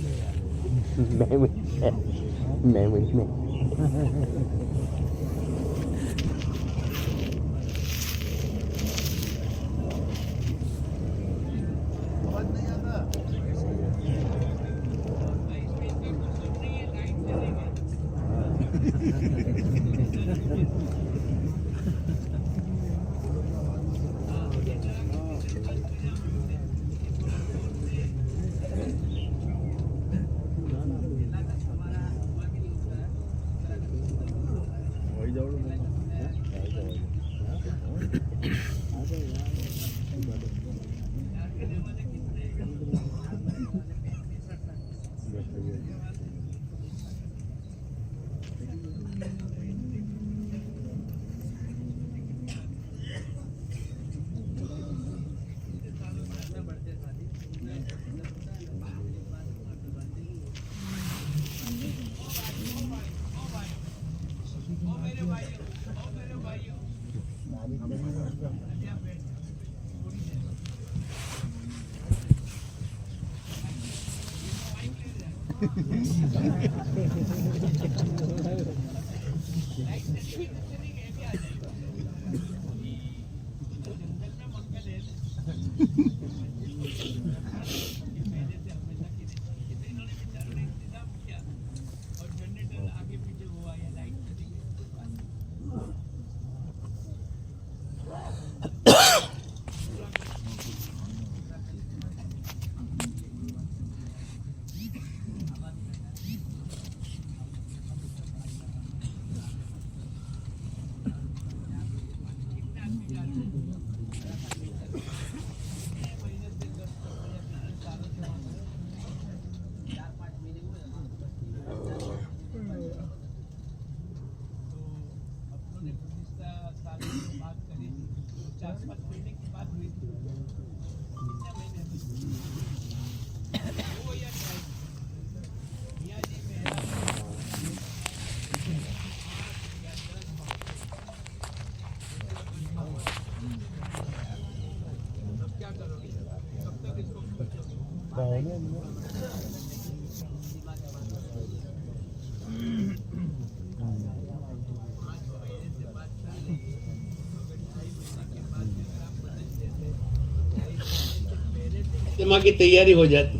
اجتماع کی تیاری ہو جاتی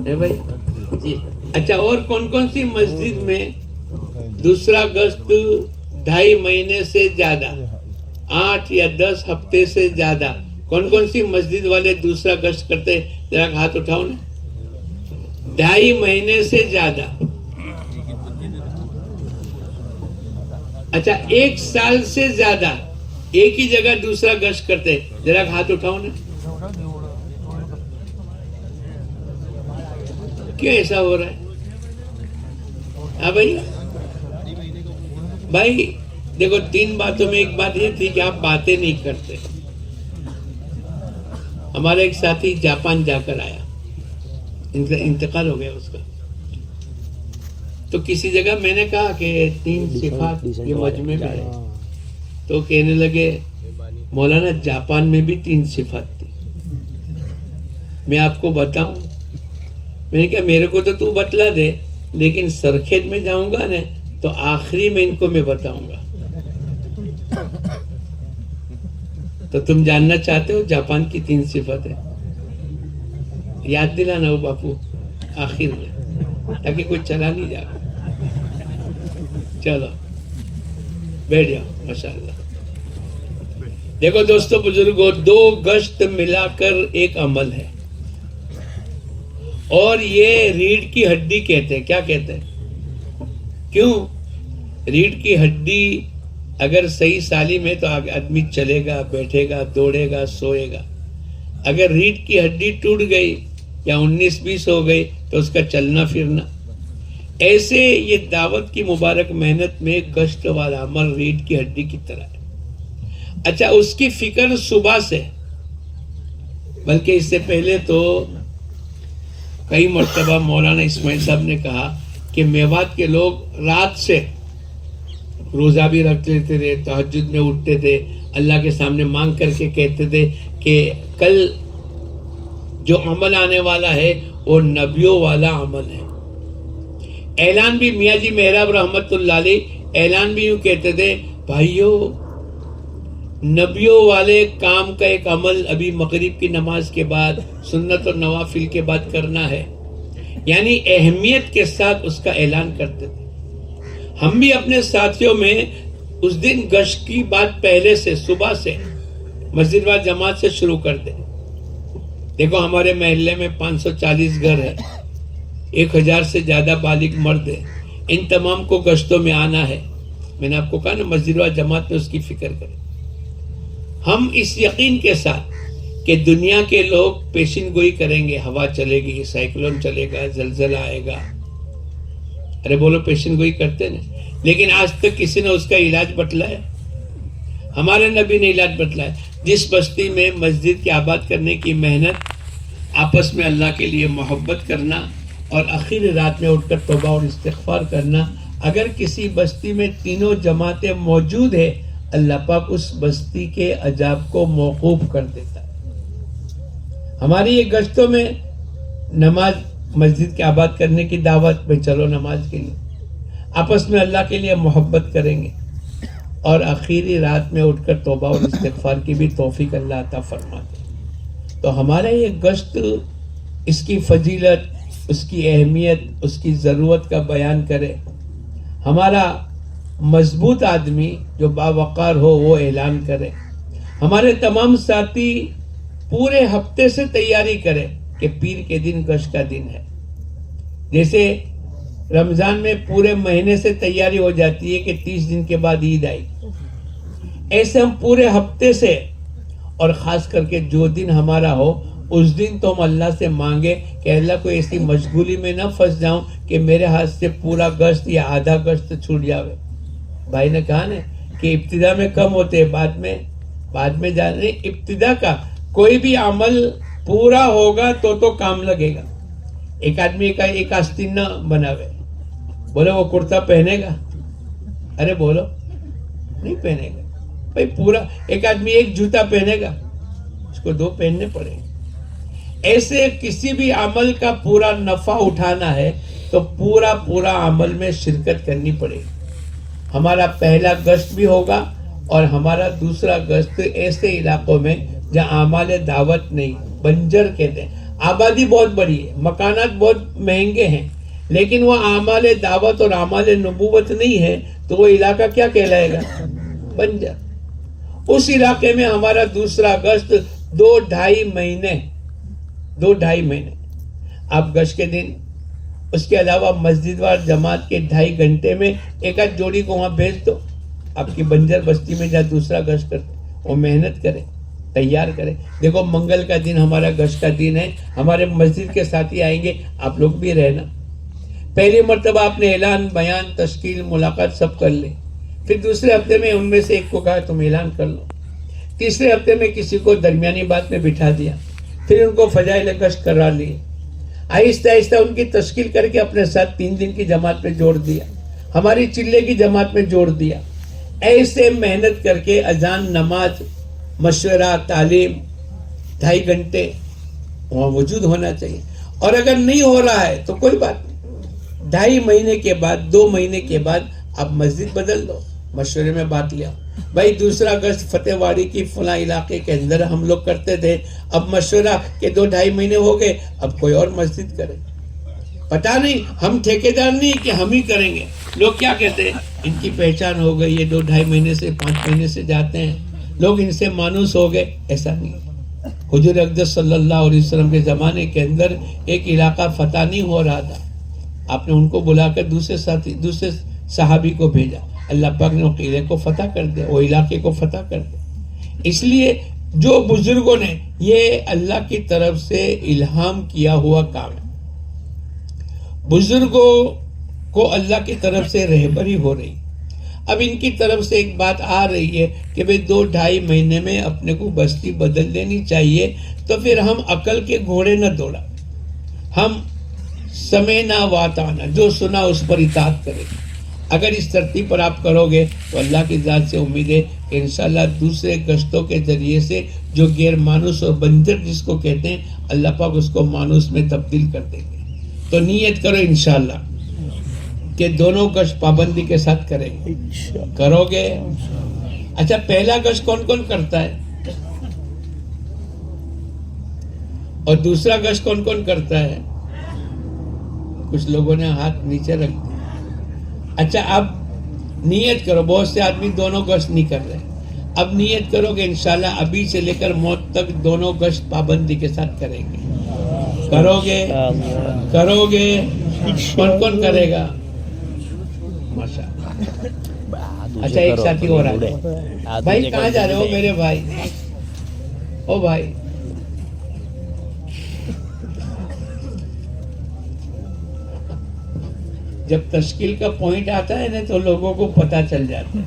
ہے بھائی جی. اچھا, اور کون کون سی مسجد میں 2 اگست 2.5 مہینے سے زیادہ 8 یا 10 ہفتے سے زیادہ کون کون سی مسجد والے دوسرا گشت کرتے ذرا ہاتھ اٹھاؤ نا. 2.5 مہینے سے زیادہ. اچھا 1 سال سے زیادہ ایک ہی جگہ دوسرا گشت کرتے ذرا ہاتھ اٹھاؤ نا. کیوں ایسا ہو رہا ہے؟ ہاں بھائی دیکھو 3 باتوں میں ایک بات یہ تھی کہ آپ باتیں نہیں کرتے. ہمارا ایک ساتھی جاپان جا کر آیا, انتقال ہو گیا اس کا. تو کسی جگہ میں نے کہا کہ 3 صفات یہ مجمع میں ہے, تو کہنے لگے مولانا جاپان میں بھی 3 صفات تھی. میں آپ کو بتاؤں؟ میں نے کہا میرے کو تو تو بتلا دے, لیکن سرکھیت میں جاؤں گا نا تو آخری میں ان کو میں بتاؤں گا. تو تم جاننا چاہتے ہو جاپان کی 3 صفت ہے؟ یاد دلانا ہو باپو آخر میں, تاکہ کوئی چلا نہیں جا. چلو بیٹھ جاؤ. ماشاءاللہ. دیکھو دوستو بزرگوں, 2 گشت ملا کر ایک عمل ہے, اور یہ ریڑھ کی ہڈی کہتے ہیں. کیا کہتے ہیں؟ کیوں؟ ریڑھ کی ہڈی اگر صحیح سالم ہے تو آدمی چلے گا, بیٹھے گا, دوڑے گا, سوئے گا. اگر ریڑھ کی ہڈی ٹوٹ گئی یا 19-20 ہو گئی تو اس کا چلنا پھرنا. ایسے یہ دعوت کی مبارک محنت میں گشت والا عمل ریڑھ کی ہڈی کی طرح ہے. اچھا اس کی فکر صبح سے, بلکہ اس سے پہلے تو کئی مرتبہ مولانا اسماعیل صاحب نے کہا کہ میوات کے لوگ رات سے روزہ بھی رکھ لیتے تھے, تہجد میں اٹھتے تھے, اللہ کے سامنے مانگ کر کے کہتے تھے کہ کل جو عمل آنے والا ہے وہ نبیوں والا عمل ہے. اعلان بھی میاں جی محراب رحمت اللہ علیہ اعلان بھی یوں کہتے تھے, بھائیو نبیوں والے کام کا ایک عمل ابھی مغرب کی نماز کے بعد, سنت اور نوافل کے بعد کرنا ہے. یعنی اہمیت کے ساتھ اس کا اعلان کرتے تھے. ہم بھی اپنے ساتھیوں میں اس دن گشت کی بات پہلے سے صبح سے مسجد و جماعت سے شروع کر دیں. دیکھو ہمارے محلے میں 540 گھر ہے, 1000 سے زیادہ بالغ مرد ہیں. ان تمام کو گشتوں میں آنا ہے. میں نے آپ کو کہا نا مسجد و جماعت میں اس کی فکر کریں. ہم اس یقین کے ساتھ کہ دنیا کے لوگ پیشن گوئی کریں گے, ہوا چلے گی, سائیکلون چلے گا, زلزلہ آئے گا. ارے بولو پیشن گوئی کرتے نا, لیکن آج تک کسی نے اس کا علاج بتلایا؟ ہمارے نبی نے علاج بتلایا. جس بستی میں مسجد کے آباد کرنے کی محنت, آپس میں اللہ کے لیے محبت کرنا اور آخری رات میں اٹھ کر توبہ اور استغفار کرنا, اگر کسی بستی میں تینوں جماعتیں موجود ہیں, اللہ پاک اس بستی کے عذاب کو موقوف کر دیتا ہے. ہماری یہ گشتوں میں نماز مسجد کے آباد کرنے کی دعوت میں, چلو نماز کے لیے, آپس میں اللہ کے لیے محبت کریں گے, اور آخری رات میں اٹھ کر توبہ اور استغفار کی بھی توفیق اللہ عطا فرماتے. تو ہمارا یہ گشت اس کی فضیلت, اس کی اہمیت, اس کی ضرورت کا بیان کرے. ہمارا مضبوط آدمی جو باوقار ہو وہ اعلان کرے. ہمارے تمام ساتھی پورے ہفتے سے تیاری کرے کہ پیر کے دن گشت کا دن ہے. جیسے رمضان میں پورے مہینے سے تیاری ہو جاتی ہے کہ 30 دن کے بعد عید آئی, ایسے ہم پورے ہفتے سے, اور خاص کر کے جو دن ہمارا ہو اس دن تو ہم اللہ سے مانگے کہ اللہ کو ایسی مشغولی میں نہ پھنس جاؤں کہ میرے ہاتھ سے پورا گشت یا آدھا گشت چھوٹ جاوے. بھائی نے کہا نا کہ ابتدا میں کم ہوتے, بعد میں جانے. ابتدا کا کوئی بھی عمل پورا ہوگا تو کام لگے گا. ایک آدمی کا ایک آستین نہ بناوے, بولے وہ کرتا پہنے گا؟ ارے بولو نہیں پہنے گا بھائی. پورا ایک آدمی ایک جوتا پہنے گا, اس کو 2 پہننے پڑے. ایسے کسی بھی عمل کا پورا نفع اٹھانا ہے تو پورا عمل میں شرکت کرنی پڑے گی. ہمارا پہلا گشت بھی ہوگا, اور ہمارا دوسرا گشت ایسے علاقوں میں جہاں اعمال دعوت نہیں, بنجر کہتے ہیں. آبادی بہت بڑی ہے, مکانات بہت مہنگے ہیں, لیکن وہ اعمال دعوت اور اعمال نبوت نہیں ہے, تو وہ علاقہ کیا کہلائے گا؟ بنجر. اس علاقے میں ہمارا دوسرا گشت دو ڈھائی مہینے آپ گشت کے دن، اس کے علاوہ مسجد وار جماعت کے 2.5 گھنٹے میں ایک آدھ جوڑی کو وہاں بھیج دو، آپ کی بنجر بستی میں جہاں دوسرا گشت کرتے وہ محنت کرے، تیار کرے. دیکھو منگل کا دن ہمارا گشت کا دن ہے، ہمارے مسجد کے ساتھی آئیں گے، آپ لوگ بھی رہنا. پہلی مرتبہ آپ نے اعلان، بیان، تشکیل، ملاقات سب کر لیں. پھر دوسرے ہفتے میں ان میں سے ایک کو کہا تم اعلان کر لو. تیسرے ہفتے میں کسی کو درمیانی بات میں بٹھا دیا. پھر ان کو فضائل گشت کرا لیے. آہستہ آہستہ ان کی تشکیل کر کے اپنے ساتھ 3 دن کی جماعت میں جوڑ دیا، ہماری چلے کی جماعت میں جوڑ دیا. ایسے محنت کر کے اذان، نماز، مشورہ، تعلیم 2.5 گھنٹے وہاں وجود ہونا چاہیے. اور اگر نہیں ہو رہا ہے تو کوئی بات نہیں، 2.5 مہینے کے بعد، 2 مہینے کے بعد آپ مسجد بدل دو، مشورے میں بات لیا. بھائی دوسرا گشت فتح واڑی کی فلاں علاقے کے اندر ہم لوگ کرتے تھے، اب مشورہ کہ 2-2.5 مہینے ہو گئے، اب کوئی اور مسجد کرے. پتا نہیں، ہم ٹھیکیدار نہیں کہ ہم ہی کریں گے. لوگ کیا کہتے ہیں، ان کی پہچان ہو گئی، یہ 2-2.5 مہینے سے 5 مہینے سے جاتے ہیں، لوگ ان سے مانوس ہو گئے. ایسا نہیں. حضور اقدس صلی اللہ علیہ وسلم کے زمانے کے اندر ایک علاقہ فتح نہیں ہو رہا تھا، آپ نے ان کو بلا کر دوسرے صحابی کو بھیجا، اللہ پاک نے قلعے کو فتح کر دیا، وہ علاقے کو فتح کر دیا. اس لیے جو بزرگوں نے، یہ اللہ کی طرف سے الہام کیا ہوا کام ہے. بزرگوں کو اللہ کی طرف سے رہبری ہو رہی. اب ان کی طرف سے ایک بات آ رہی ہے کہ بھئی 2-2.5 مہینے میں اپنے کو بستی بدل دینی چاہیے. تو پھر ہم عقل کے گھوڑے نہ دوڑا، ہم سمینا واتانا، جو سنا اس پر اطاعت کریں. اگر اس ترتیب پر آپ کرو گے تو اللہ کی ذات سے امید ہے کہ انشاءاللہ دوسرے گشتوں کے ذریعے سے جو غیر مانوس اور بنجر جس کو کہتے ہیں، اللہ پاک اس کو مانوس میں تبدیل کر دیں گے. تو نیت کرو انشاءاللہ کہ دونوں گشت پابندی کے ساتھ کریں گے. کرو گے؟ اچھا، پہلا گشت کون کون کرتا ہے اور دوسرا گشت کون کون کرتا ہے؟ کچھ لوگوں نے ہاتھ نیچے رکھ دیا. اچھا، اب نیت کرو. بہت سے آدمی دونوں گشت نہیں کر رہے. اب نیت کرو کہ انشاءاللہ ابھی سے لے کر موت تک دونوں گشت پابندی کے ساتھ کریں گے. کرو گے؟ کرو گے؟ کون کون کرے گا؟ ماشاءاللہ. اچھا، ایک ساتھی اور آ جائے. بھائی کہاں جا رہے ہو میرے بھائی؟ او بھائی، جب تشکیل کا پوائنٹ آتا ہے نا تو لوگوں کو پتہ چل جاتا ہے.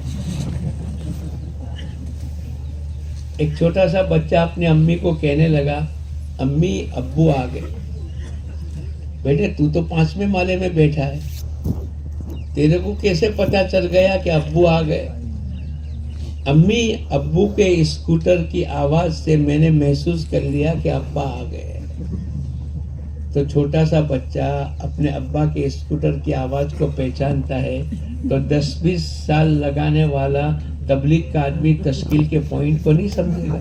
ایک چھوٹا سا بچہ اپنے امی کو کہنے لگا، امی ابو آ گئے. بیٹے تو 5ویں مالے میں بیٹھا ہے، تیرے کو کیسے پتہ چل گیا کہ ابو آ گئے؟ امی ابو کے اسکوٹر کی آواز سے میں نے محسوس کر لیا کہ ابا آ گئے. تو چھوٹا سا بچہ اپنے ابا کے اسکوٹر کی آواز کو پہچانتا ہے، تو 10-20 سال لگانے والا تبلیغ کا آدمی تشکیل کے پوائنٹ کو نہیں سمجھے گا.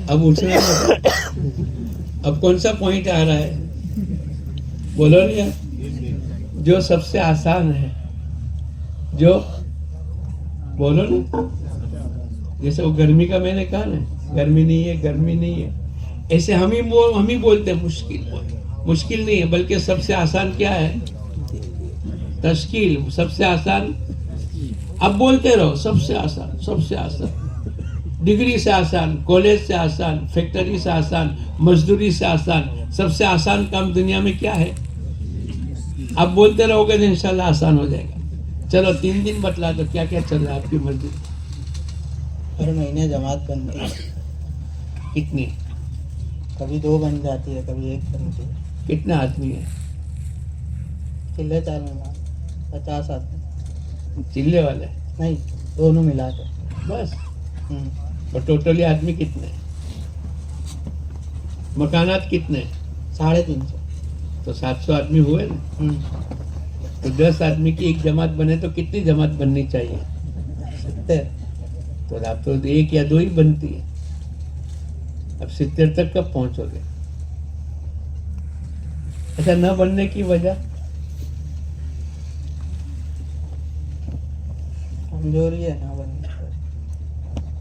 اب اٹھنا ہوگا. اب کون سا پوائنٹ آ رہا ہے؟ بولو نہیں. جو سب سے آسان ہے، جو بولو نا. جیسے وہ گرمی کا میں نے کہا نا، گرمی نہیں ہے، گرمی نہیں ہے. ایسے ہم ہی بولتے ہیں مشکل نہیں ہے، بلکہ سب سے آسان کیا ہے؟ تشکیل. سب سے آسان. اب بولتے رہو، سب سے آسان، سب سے آسان. ڈگری سے آسان، کالج سے آسان، فیکٹری سے آسان، مزدوری سے آسان. سب سے آسان کام دنیا میں کیا ہے؟ اب بولتے رہو گے تو انشاءاللہ آسان ہو جائے گا. چلو 3 دن بتلا دو کیا کیا چل رہا ہے آپ کی مسجد. ہر مہینے جماعت بنتی ہے. کتنی؟ کبھی 2 بن جاتی ہے، کبھی 1 بنتی ہے. کتنے آدمی ہیں؟ چلے 4 مہمان 50 آدمی. چلے والے نہیں، دونوں ملا کے بس. اور ٹوٹلی آدمی کتنے ہیں؟ مکانات کتنے ہیں؟ 350. تو 700 آدمی ہوئے نا. تو 10 آدمی کی ایک جماعت بنے تو کتنی جماعت بننی چاہیے؟ 70. تو آپ تو 1 یا 2 ہی بنتی ہے. اب 70 تک کب پہنچو گے؟ ایسا نہ بننے کی وجہ کمزوری ہے، نہ بننے.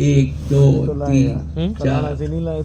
1 2 3 4।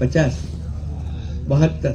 50, 72।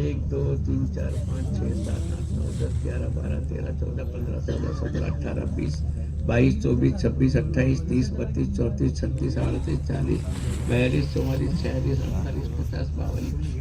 1 2 3 4 5 6 7 8 9 10 11 12 13 14 15 16 17 18 20 22 24 26 28 30 32 34 36 38 40 42 44 46 48 50 52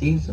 300?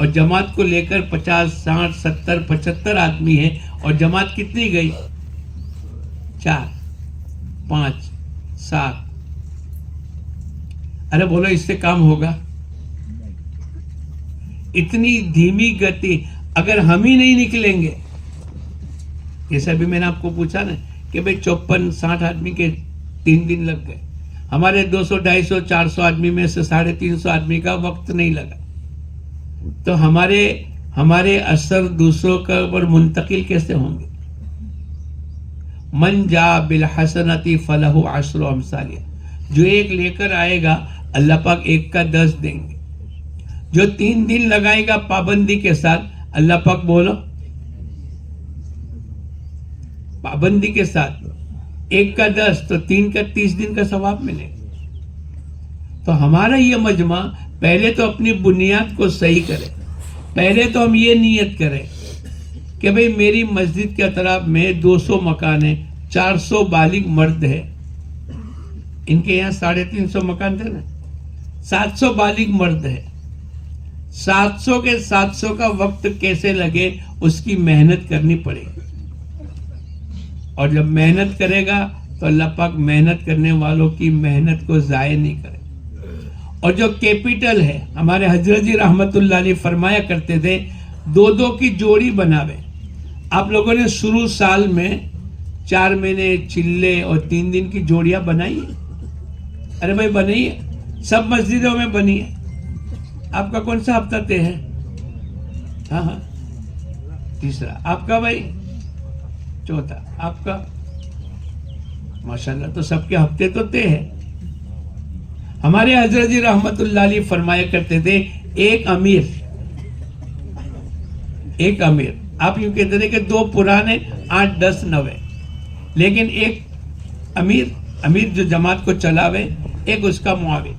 اور جماعت کو لے کر 50 60 70 75 آدمی ہے اور جماعت کتنی گئی 4 5 7 ارے بولو اس سے کام ہوگا اتنی دھیمی گتی اگر ہم ہی نہیں نکلیں گے جیسا بھی میں نے آپ کو پوچھا نا کہ بھئی 54 60 آدمی کے 3 دن لگ گئے ہمارے 200 250 400 آدمی میں سے 350 آدمی کا وقت نہیں لگا تو ہمارے اثر دوسروں کا اوپر منتقل کیسے ہوں گے من جا بالحسنتی فلہ عشر امثالها جو ایک لے کر آئے گا اللہ پاک ایک کا 10 دیں گے جو 3 دن لگائے گا پابندی کے ساتھ اللہ پاک بولو پابندی کے ساتھ 1 کا 10 تو 3 کا 30 دن کا ثواب ملے تو ہمارا یہ مجمع پہلے تو اپنی بنیاد کو صحیح کرے پہلے تو ہم یہ نیت کریں کہ بھئی میری مسجد کے اطراف میں 200 مکان ہیں 400 بالغ مرد ہے ان کے یہاں 350 مکان تھے نا 700 بالغ مرد ہے 700 کے 700 کا وقت کیسے لگے اس کی محنت کرنی پڑے گی اور جب محنت کرے گا تو اللہ پاک محنت کرنے والوں کی محنت کو ضائع نہیں کرے اور جو کیپٹل ہے ہمارے حضرت جی رحمت اللہ علیہ فرمایا کرتے تھے 2 کی جوڑی بناوے آپ لوگوں نے شروع سال میں 4 مہینے چلے اور 3 دن کی جوڑیاں بنائی ہیں ارے بھائی بنائی ہے سب مسجدوں میں بنی ہے آپ کا کون سا ہفتہ طے ہے ہاں تیسرا آپ کا بھائی چوتھا آپ کا ماشاءاللہ تو سب کے ہفتے تو طے ہے ہمارے حضرت جی رحمت اللہ علیہ فرمایا کرتے تھے ایک امیر آپ یوں کہتے تھے کہ 2 پرانے 8 10 نوے لیکن ایک امیر جو جماعت کو چلاوے ایک اس کا معاون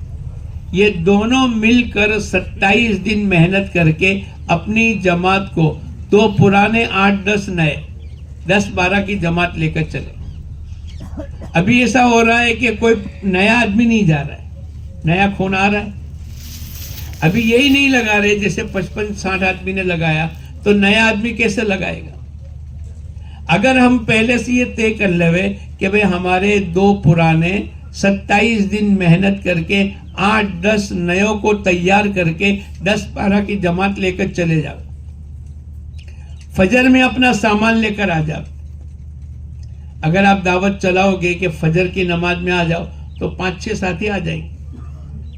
یہ دونوں مل کر 27 دن محنت کر کے اپنی جماعت کو 2 پرانے 8 10 نئے 10 12 کی جماعت لے کر چلے ابھی ایسا ہو رہا ہے کہ کوئی نیا آدمی نہیں جا رہا ہے نیا خون آ رہا ہے ابھی یہی نہیں لگا رہے جیسے 55 60 آدمی نے لگایا تو نیا آدمی کیسے لگائے گا اگر ہم پہلے سے یہ طے کر لے کہ بھئی ہمارے 2 پرانے 27 دن محنت کر کے 8 10 نیوں کو تیار کر کے 10 12 کی جماعت لے کر چلے جاؤ فجر میں اپنا سامان لے کر آ جاؤ اگر آپ دعوت چلاؤ گے کہ فجر کی نماز میں آ جاؤ تو 5 6 ساتھی آ جائیں گے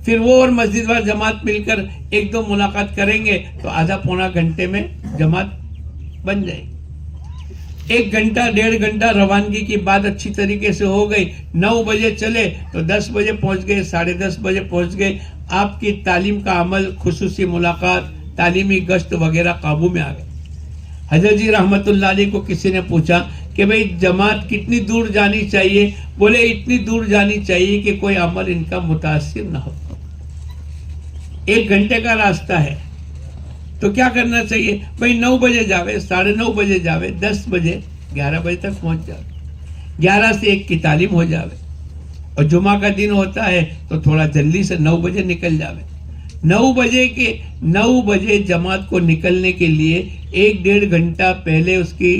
پھر وہ اور مسجد وال جماعت مل کر 1 2 ملاقات کریں گے تو آدھا پونا گھنٹے میں جماعت بن جائے گی 1 گھنٹہ 1.5 گھنٹہ روانگی کی بات اچھی طریقے سے ہو گئی 9 بجے چلے تو 10 بجے پہنچ گئے 10:30 بجے پہنچ گئے آپ کی تعلیم کا عمل خصوصی ملاقات تعلیمی گشت وغیرہ قابو میں آ گئے حضرت جی رحمت اللہ علیہ کو کسی نے پوچھا کہ بھئی جماعت کتنی دور جانی چاہیے بولے اتنی دور جانی چاہیے کہ کوئی عمل ان کا متاثر نہ ہو 1 گھنٹے کا راستہ ہے تو کیا کرنا چاہیے بھئی 9 بجے جاوے 9:30 بجے جاوے 10 بجے 11 بجے تک پہنچ جاوے 11 سے 1 کی تعلیم ہو جاوے اور جمعہ کا دن ہوتا ہے تو تھوڑا جلدی سے 9 بجے نکل جاوے 9 بجے جماعت کو نکلنے کے لیے 1.5 گھنٹہ پہلے اس کی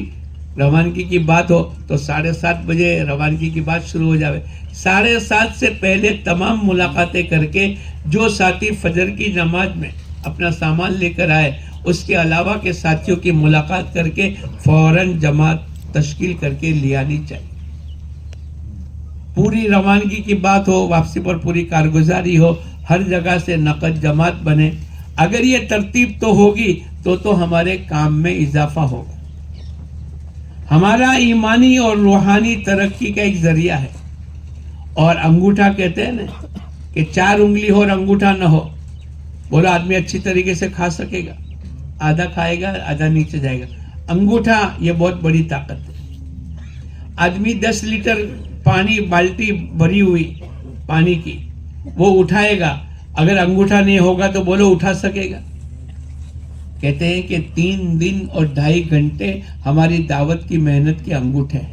روانگی کی بات ہو تو 7:30 بجے روانگی کی بات شروع ہو جاوے 7:30 سے پہلے تمام ملاقاتیں کر کے جو ساتھی فجر کی نماز میں اپنا سامان لے کر آئے اس کے علاوہ کے ساتھیوں کی ملاقات کر کے فوراً جماعت تشکیل کر کے لے آنی چاہیے پوری روانگی کی بات ہو واپسی پر پوری کارگزاری ہو ہر جگہ سے نقد جماعت بنے اگر یہ ترتیب تو ہوگی تو ہمارے کام میں اضافہ ہوگا ہمارا ایمانی اور روحانی ترقی کا ایک ذریعہ ہے اور انگوٹھا کہتے ہیں نا کہ 4 انگلی ہو اور انگوٹھا نہ ہو بولا آدمی اچھی طریقے سے کھا سکے گا آدھا کھائے گا آدھا نیچے جائے گا انگوٹھا یہ بہت بڑی طاقت ہے آدمی 10 لیٹر پانی بالٹی بھری ہوئی پانی کی وہ اٹھائے گا اگر انگوٹھا نہیں ہوگا تو بولو اٹھا سکے گا کہتے ہیں کہ 3 دن اور 2.5 گھنٹے ہماری دعوت کی محنت کے انگوٹھے ہیں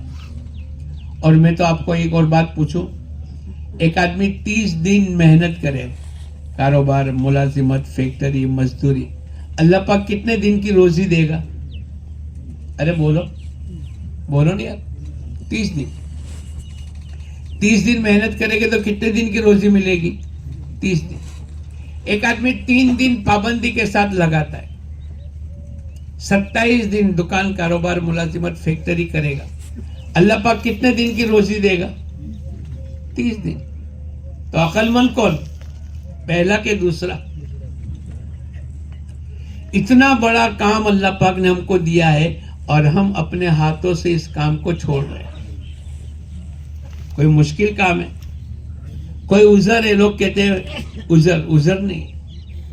اور میں تو آپ کو ایک اور بات پوچھوں ایک آدمی 30 دن محنت کرے کاروبار ملازمت فیکٹری مزدوری اللہ پاک کتنے دن کی روزی دے گا؟ ارے بولو نہیں یار. 30 دن. 30 دن محنت کرے گے تو کتنے دن کی روزی ملے گی؟ 30 دن. ایک آدمی 3 دن پابندی کے ساتھ لگاتا ہے, 27 دن دکان, کاروبار, ملازمت, فیکٹری کرے گا, اللہ پاک کتنے دن کی روزی دے گا؟ 30 دن. تو عقل مند کون؟ پہلا کہ دوسرا؟ اتنا بڑا کام اللہ پاک نے ہم کو دیا ہے اور ہم اپنے ہاتھوں سے اس کام کو چھوڑ رہے ہیں. کوئی مشکل کام ہے, کوئی عذر ہے. لوگ کہتے ہیں عذر نہیں.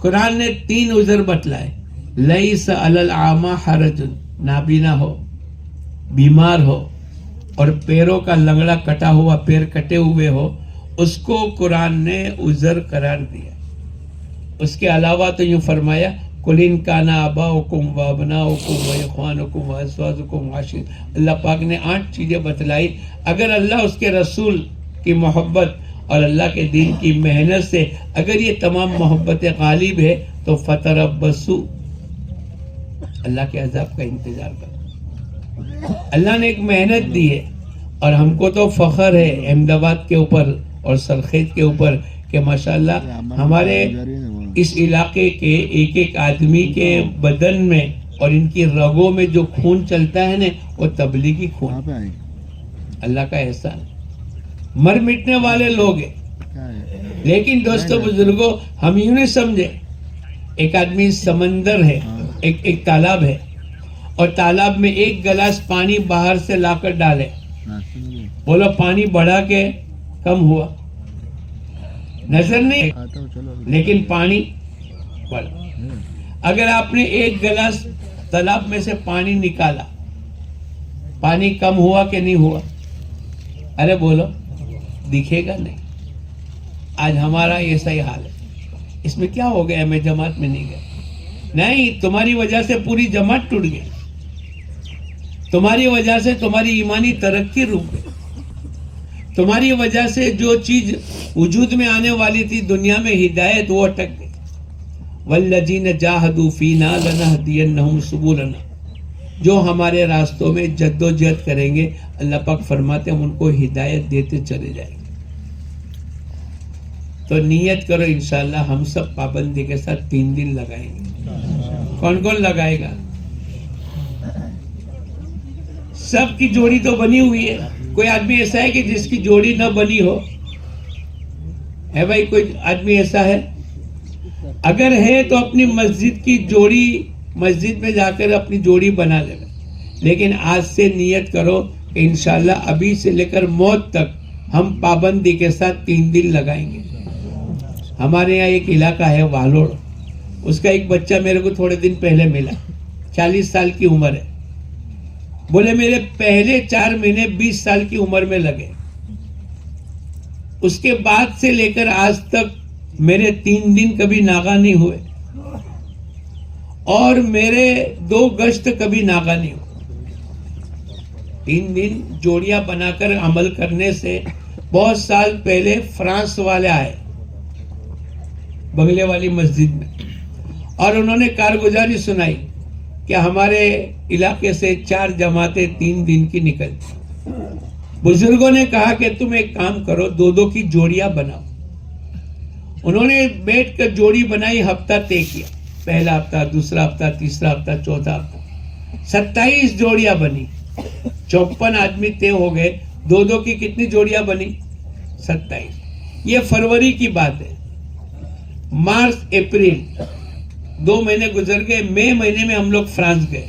قرآن نے 3 عذر بتلائے. لیس علی الاعمی حرج, نابینا ہو, بیمار ہو اور پیروں کا لنگڑا کٹا ہوا, پیر کٹے ہوئے ہو, اس کو قرآن نے عذر قرار دیا. اس کے علاوہ تو یوں فرمایا قُلْ إِنْ كَانَ آبَاؤُكُمْ وَأَبْنَاؤُكُمْ وَإِخْوَانُكُمْ وَأَزْوَاجُكُمْ وَعَشِيرَتُكُمْ. اللہ پاک نے 8 چیزیں بتلائی. اگر اللہ اس کے رسول کی محبت اور اللہ کے دین کی محنت سے اگر یہ تمام محبتیں غالب ہے تو فَتَرَبَّصُوا, اللہ کے عذاب کا انتظار کرو. اللہ نے ایک محنت دی ہے اور ہم کو تو فخر ہے احمد آباد کے اوپر اور سرخیج کے اوپر کہ ماشاءاللہ ہمارے اس علاقے کے ایک ایک آدمی کے بدن میں اور ان کی رگوں میں جو خون چلتا ہے نا وہ تبلیغی خون. اللہ کا احسان. مر مٹنے والے لوگ ہیں, لیکن دوستو بزرگوں ہم یوں نہیں سمجھے. ایک آدمی سمندر ہے, ایک تالاب ہے اور تالاب میں 1 گلاس پانی باہر سے لا کر ڈالے, بولو پانی بڑھا کے کم ہوا؟ نظر نہیں, لیکن پانی بڑھا. اگر آپ نے 1 گلاس تالاب میں سے پانی نکالا, پانی کم ہوا کہ نہیں ہوا؟ ارے بولو, دکھے گا نہیں. آج ہمارا ایسا ہی حال ہے. اس میں کیا ہو گیا میں جماعت میں نہیں گیا؟ نہیں, تمہاری وجہ سے پوری جماعت ٹوٹ گئی. تمہاری وجہ سے تمہاری ایمانی ترقی رک گئی. تمہاری وجہ سے جو چیز وجود میں آنے والی تھی دنیا میں ہدایت, وہ اٹک گئی. والذین جاہدوا فینا لنہدینہم سبلنا. جو ہمارے راستوں میں جد و جہد کریں گے اللہ پاک فرماتے ہم ان کو ہدایت دیتے چلے جائیں گے. تو نیت کرو انشاءاللہ ہم سب پابندی کے ساتھ 3 دن لگائیں گے. کون کون لگائے گا؟ سب کی جوڑی تو بنی ہوئی ہے. کوئی آدمی ایسا ہے کہ جس کی جوڑی نہ بنی ہو؟ ہے بھائی کوئی آدمی ایسا ہے؟ اگر ہے تو اپنی مسجد کی جوڑی, مسجد میں جا کر اپنی جوڑی بنا لے. لیکن آج سے نیت کرو کہ انشاءاللہ ابھی سے لے کر موت تک ہم پابندی کے ساتھ 3 دن لگائیں گے. ہمارے یہاں ایک علاقہ ہے والوڑ, اس کا ایک بچہ میرے کو تھوڑے دن پہلے ملا, 40 سال کی عمر ہے. بولے میرے پہلے 4 مہینے 20 سال کی عمر میں لگے. اس کے بعد سے لے کر آج تک میرے 3 دن کبھی ناغا نہیں ہوئے اور میرے 2 گشت کبھی ناغا نہیں ہوئے. 3 دن جوڑیاں بنا کر عمل کرنے سے. بہت سال پہلے فرانس والے آئے بنگلے والی مسجد میں اور انہوں نے کارگزاری سنائی کہ ہمارے علاقے سے 4 جماعتیں 3 دن کی نکلتی. بزرگوں نے کہا کہ تم ایک کام کرو, 2 کی جوڑیاں بناؤ. انہوں نے بیٹھ کر جوڑی بنائی, ہفتہ طے کیا. پہلا ہفتہ, دوسرا ہفتہ, تیسرا ہفتہ, چوتھا ہفتہ, 27 جوڑیاں بنی. 54 آدمی طے ہو گئے. 2 کی کتنی جوڑیاں بنی؟ 27. یہ فروری کی بات ہے. مارچ, اپریل 2 مہینے گزر گئے. مئی مہینے میں ہم لوگ فرانس گئے.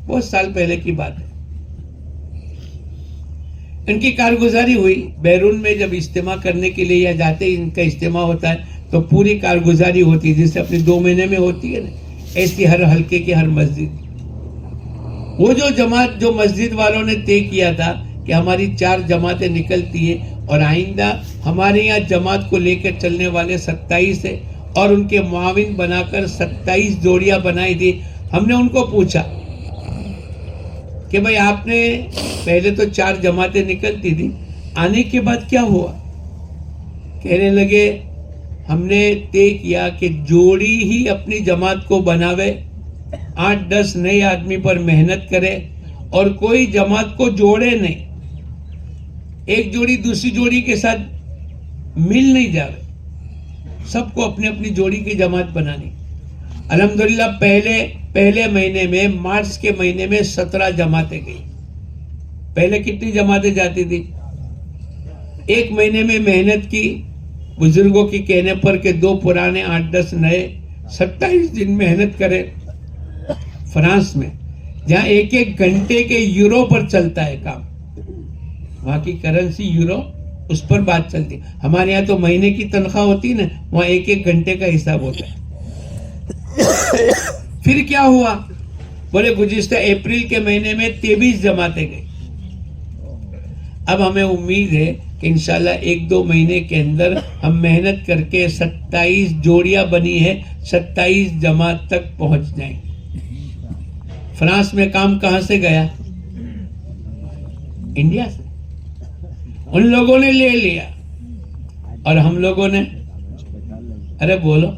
بہت سال پہلے کی بات ہے. ان کی کارگزاری ہوئی. بیرون میں جب اجتماع کرنے کے لیے جاتے, ان کا اجتماع ہوتا ہے تو پوری کارگزاری ہوتی ہے جیسے اپنی 2 مہینے میں ہوتی ہے نا, ایسی ہر حلقے کی ہر مسجد. وہ جو جماعت جو مسجد والوں نے طے کیا تھا کہ ہماری 4 جماعتیں نکلتی ہیں اور آئندہ ہمارے یہاں جماعت کو لے کر چلنے والے 27 ہیں اور ان کے معاون بنا کر 27 جوڑیاں بنائی تھی. ہم نے ان کو پوچھا کہ بھئی آپ نے پہلے تو 4 جماعتیں نکلتی تھی, آنے کے بعد کیا ہوا؟ کہنے لگے ہم نے طے کیا کہ جوڑی ہی اپنی جماعت کو بناوے, 8-10 نئے آدمی پر محنت کرے اور کوئی جماعت کو جوڑے نہیں, ایک جوڑی دوسری جوڑی کے ساتھ مل نہیں جاوے, سب کو اپنی اپنی جوڑی کی جماعت بنانی. الحمدللہ پہلے مہینے میں, مارچ کے مہینے میں 17 جماعتیں گئی. پہلے کتنی جماعتیں جاتی تھی؟ ایک مہینے میں محنت کی بزرگوں کی کہنے پر کہ 2 پرانے 8-10 نئے, 27 دن محنت کرے. فرانس میں جہاں 1 گھنٹے کے یورو پر چلتا ہے کام, وہاں کی کرنسی یورو, اس پر بات چلتی. ہمارے یہاں تو مہینے کی تنخواہ ہوتی نا, وہاں 1 گھنٹے کا حساب ہوتا ہے. پھر کیا ہوا؟ بولے گزشتہ اپریل کے مہینے میں 23 جماعتیں گئی. اب ہمیں امید ہے کہ انشاءاللہ 1-2 مہینے کے اندر ہم محنت کر کے 27 جوڑیاں بنی ہے, 27 جماعت تک پہنچ جائیں. فرانس میں کام کہاں سے گیا؟ انڈیا سے. ان لوگوں نے لے لیا اور ہم لوگوں نے, ارے بولو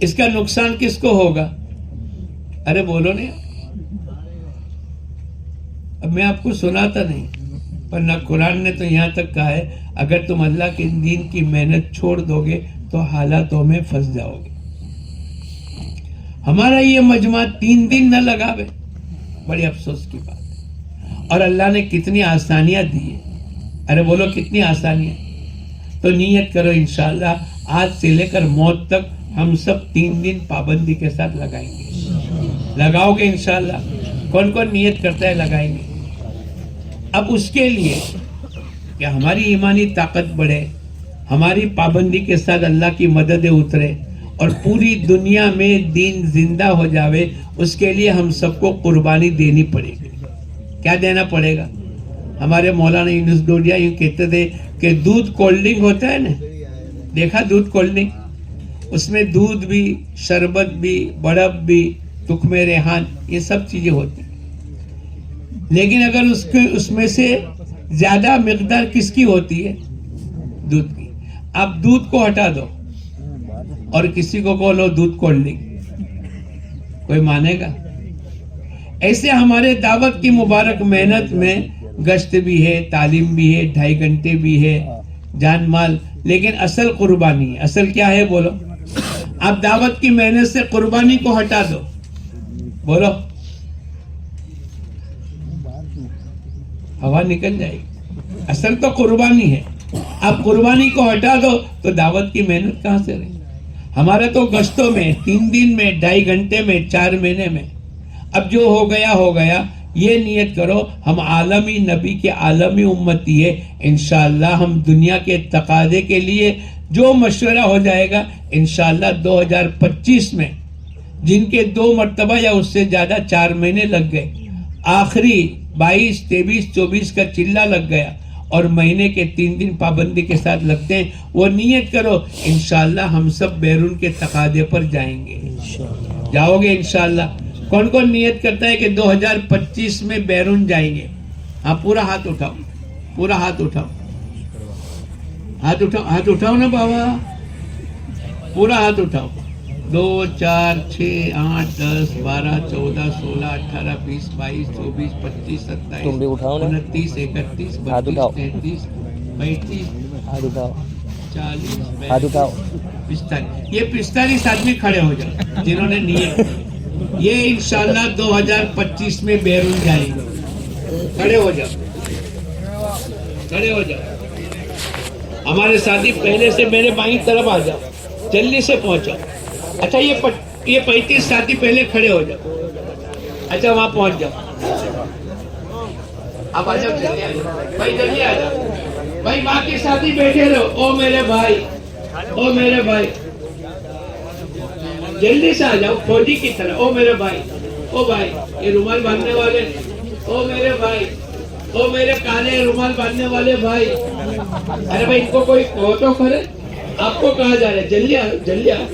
اس کا نقصان کس کو ہوگا؟ ارے بولو نہیں. اب میں آپ کو سناتا نہیں, پر نہ قرآن نے تو یہاں تک کہا ہے اگر تم اللہ کے دین کی محنت چھوڑ دو گے تو حالاتوں میں پھنس جاؤ گے. ہمارا یہ مجمع 3 دن نہ لگاوے, بڑی افسوس کی بات ہے. اور اللہ نے کتنی آسانیاں دی ہے. ارے بولو کتنی آسانیاں. تو نیت کرو انشاءاللہ آج سے لے کر موت تک ہم سب 3 دن پابندی کے ساتھ لگائیں گے. لگاؤ گے انشاءاللہ؟ کون کون نیت کرتا ہے لگائیں گے؟ اب اس کے لیے کہ ہماری ایمانی طاقت بڑھے, ہماری پابندی کے ساتھ اللہ کی مدد اترے اور پوری دنیا میں دین زندہ ہو جاوے, اس کے لیے ہم سب کو قربانی دینی پڑے گی. کیا دینا پڑے گا؟ ہمارے مولانا یونس ڈوڈیا یوں کہتے تھے کہ دودھ کولڈ ڈرنک ہوتا ہے نا, دیکھا دودھ کولڈ ڈرنک, اس میں دودھ بھی, شربت بھی, برف بھی, تخم ریحان, یہ سب چیزیں ہوتی ہیں. لیکن اگر اس میں سے زیادہ مقدار کس کی ہوتی ہے؟ دودھ کی. آپ دودھ کو ہٹا دو اور کسی کو کہو دودھ کولڈ ڈرنک, کوئی مانے گا؟ ایسے ہمارے دعوت کی مبارک محنت میں گشت بھی ہے, تعلیم بھی ہے, 2.5 گھنٹے بھی ہے, جان مال, لیکن اصل قربانی ہے. اصل کیا ہے بولو؟ آپ دعوت کی محنت سے قربانی کو ہٹا دو, بولو ہوا نکل جائے گی. اصل تو قربانی ہے. آپ قربانی کو ہٹا دو تو دعوت کی محنت کہاں سے رہی؟ ہمارا تو گشتوں میں 3 دن میں, 2.5 گھنٹے میں, 4 مہینے میں. اب جو ہو گیا ہو گیا. یہ نیت کرو ہم عالمی نبی کے عالمی امتی ہے, انشاءاللہ ہم دنیا کے تقاضے کے لیے جو مشورہ ہو جائے گا انشاءاللہ 2025 میں, جن کے 2 مرتبہ یا اس سے زیادہ 4 مہینے لگ گئے, آخری 22, 23, 24 کا چلہ لگ گیا اور مہینے کے 3 دن پابندی کے ساتھ لگتے ہیں. وہ نیت کرو انشاءاللہ ہم سب بیرون کے تقاضے پر جائیں گے. جاؤ گے انشاءاللہ؟ کون کون نیت کرتا ہے کہ 2025 میں بیرون جائیں گے؟ ہاں پورا ہاتھ اٹھاؤ, پورا ہاتھ اٹھاؤ, ہاتھ اٹھاؤ, ہاتھ اٹھاؤ نا بابا, پورا ہاتھ اٹھاؤ. 2, 4, 6, 8, 10, 12, 14, 16, 18, 20, 22, 24, 25, 27, 29, 31, 32, 33, 35, 40, 45. یہ 45 آدمی کھڑے ہو جاؤ جنہوں نے نیت. یہ انشاءاللہ 2025 میں بیرون جائیں گے. کھڑے ہو جاؤ, کھڑے ہو جاؤ. ہمارے ساتھی پہلے سے میرے بائیں طرف آ جاؤ, جلدی سے پہنچو. اچھا یہ 35 ساتھی پہلے کھڑے ہو جاؤ. اچھا وہاں پہنچ جاؤ, آپ آ جاؤ, جلدی آ جاؤ بھائی, جلدی آ جاؤ بھائی. باقی ساتھی بیٹھے رہو. او میرے بھائی, او میرے بھائی, جلدی سے آ جاؤ فوجی کی طرح. او میرے بھائی, او بھائی یہ رومال باندھنے والے, او میرے بھائی, او میرے کالے رومال باندھنے والے بھائی. ارے بھائی ان کو کوئی کہو تو کرے. آپ کو کہا جا رہا ہے جلدی آؤ, جلدی آؤ.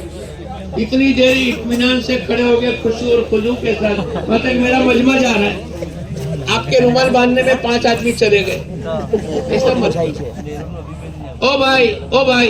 اتنی دیر اطمینان سے کھڑے ہو گئے خشوع اور خضوع کے ساتھ, مطلب میرا مجمع جا رہا ہے. آپ کے رومال باندھنے میں 5 آدمی چلے گئے. ایسا مت. او بھائی, او بھائی,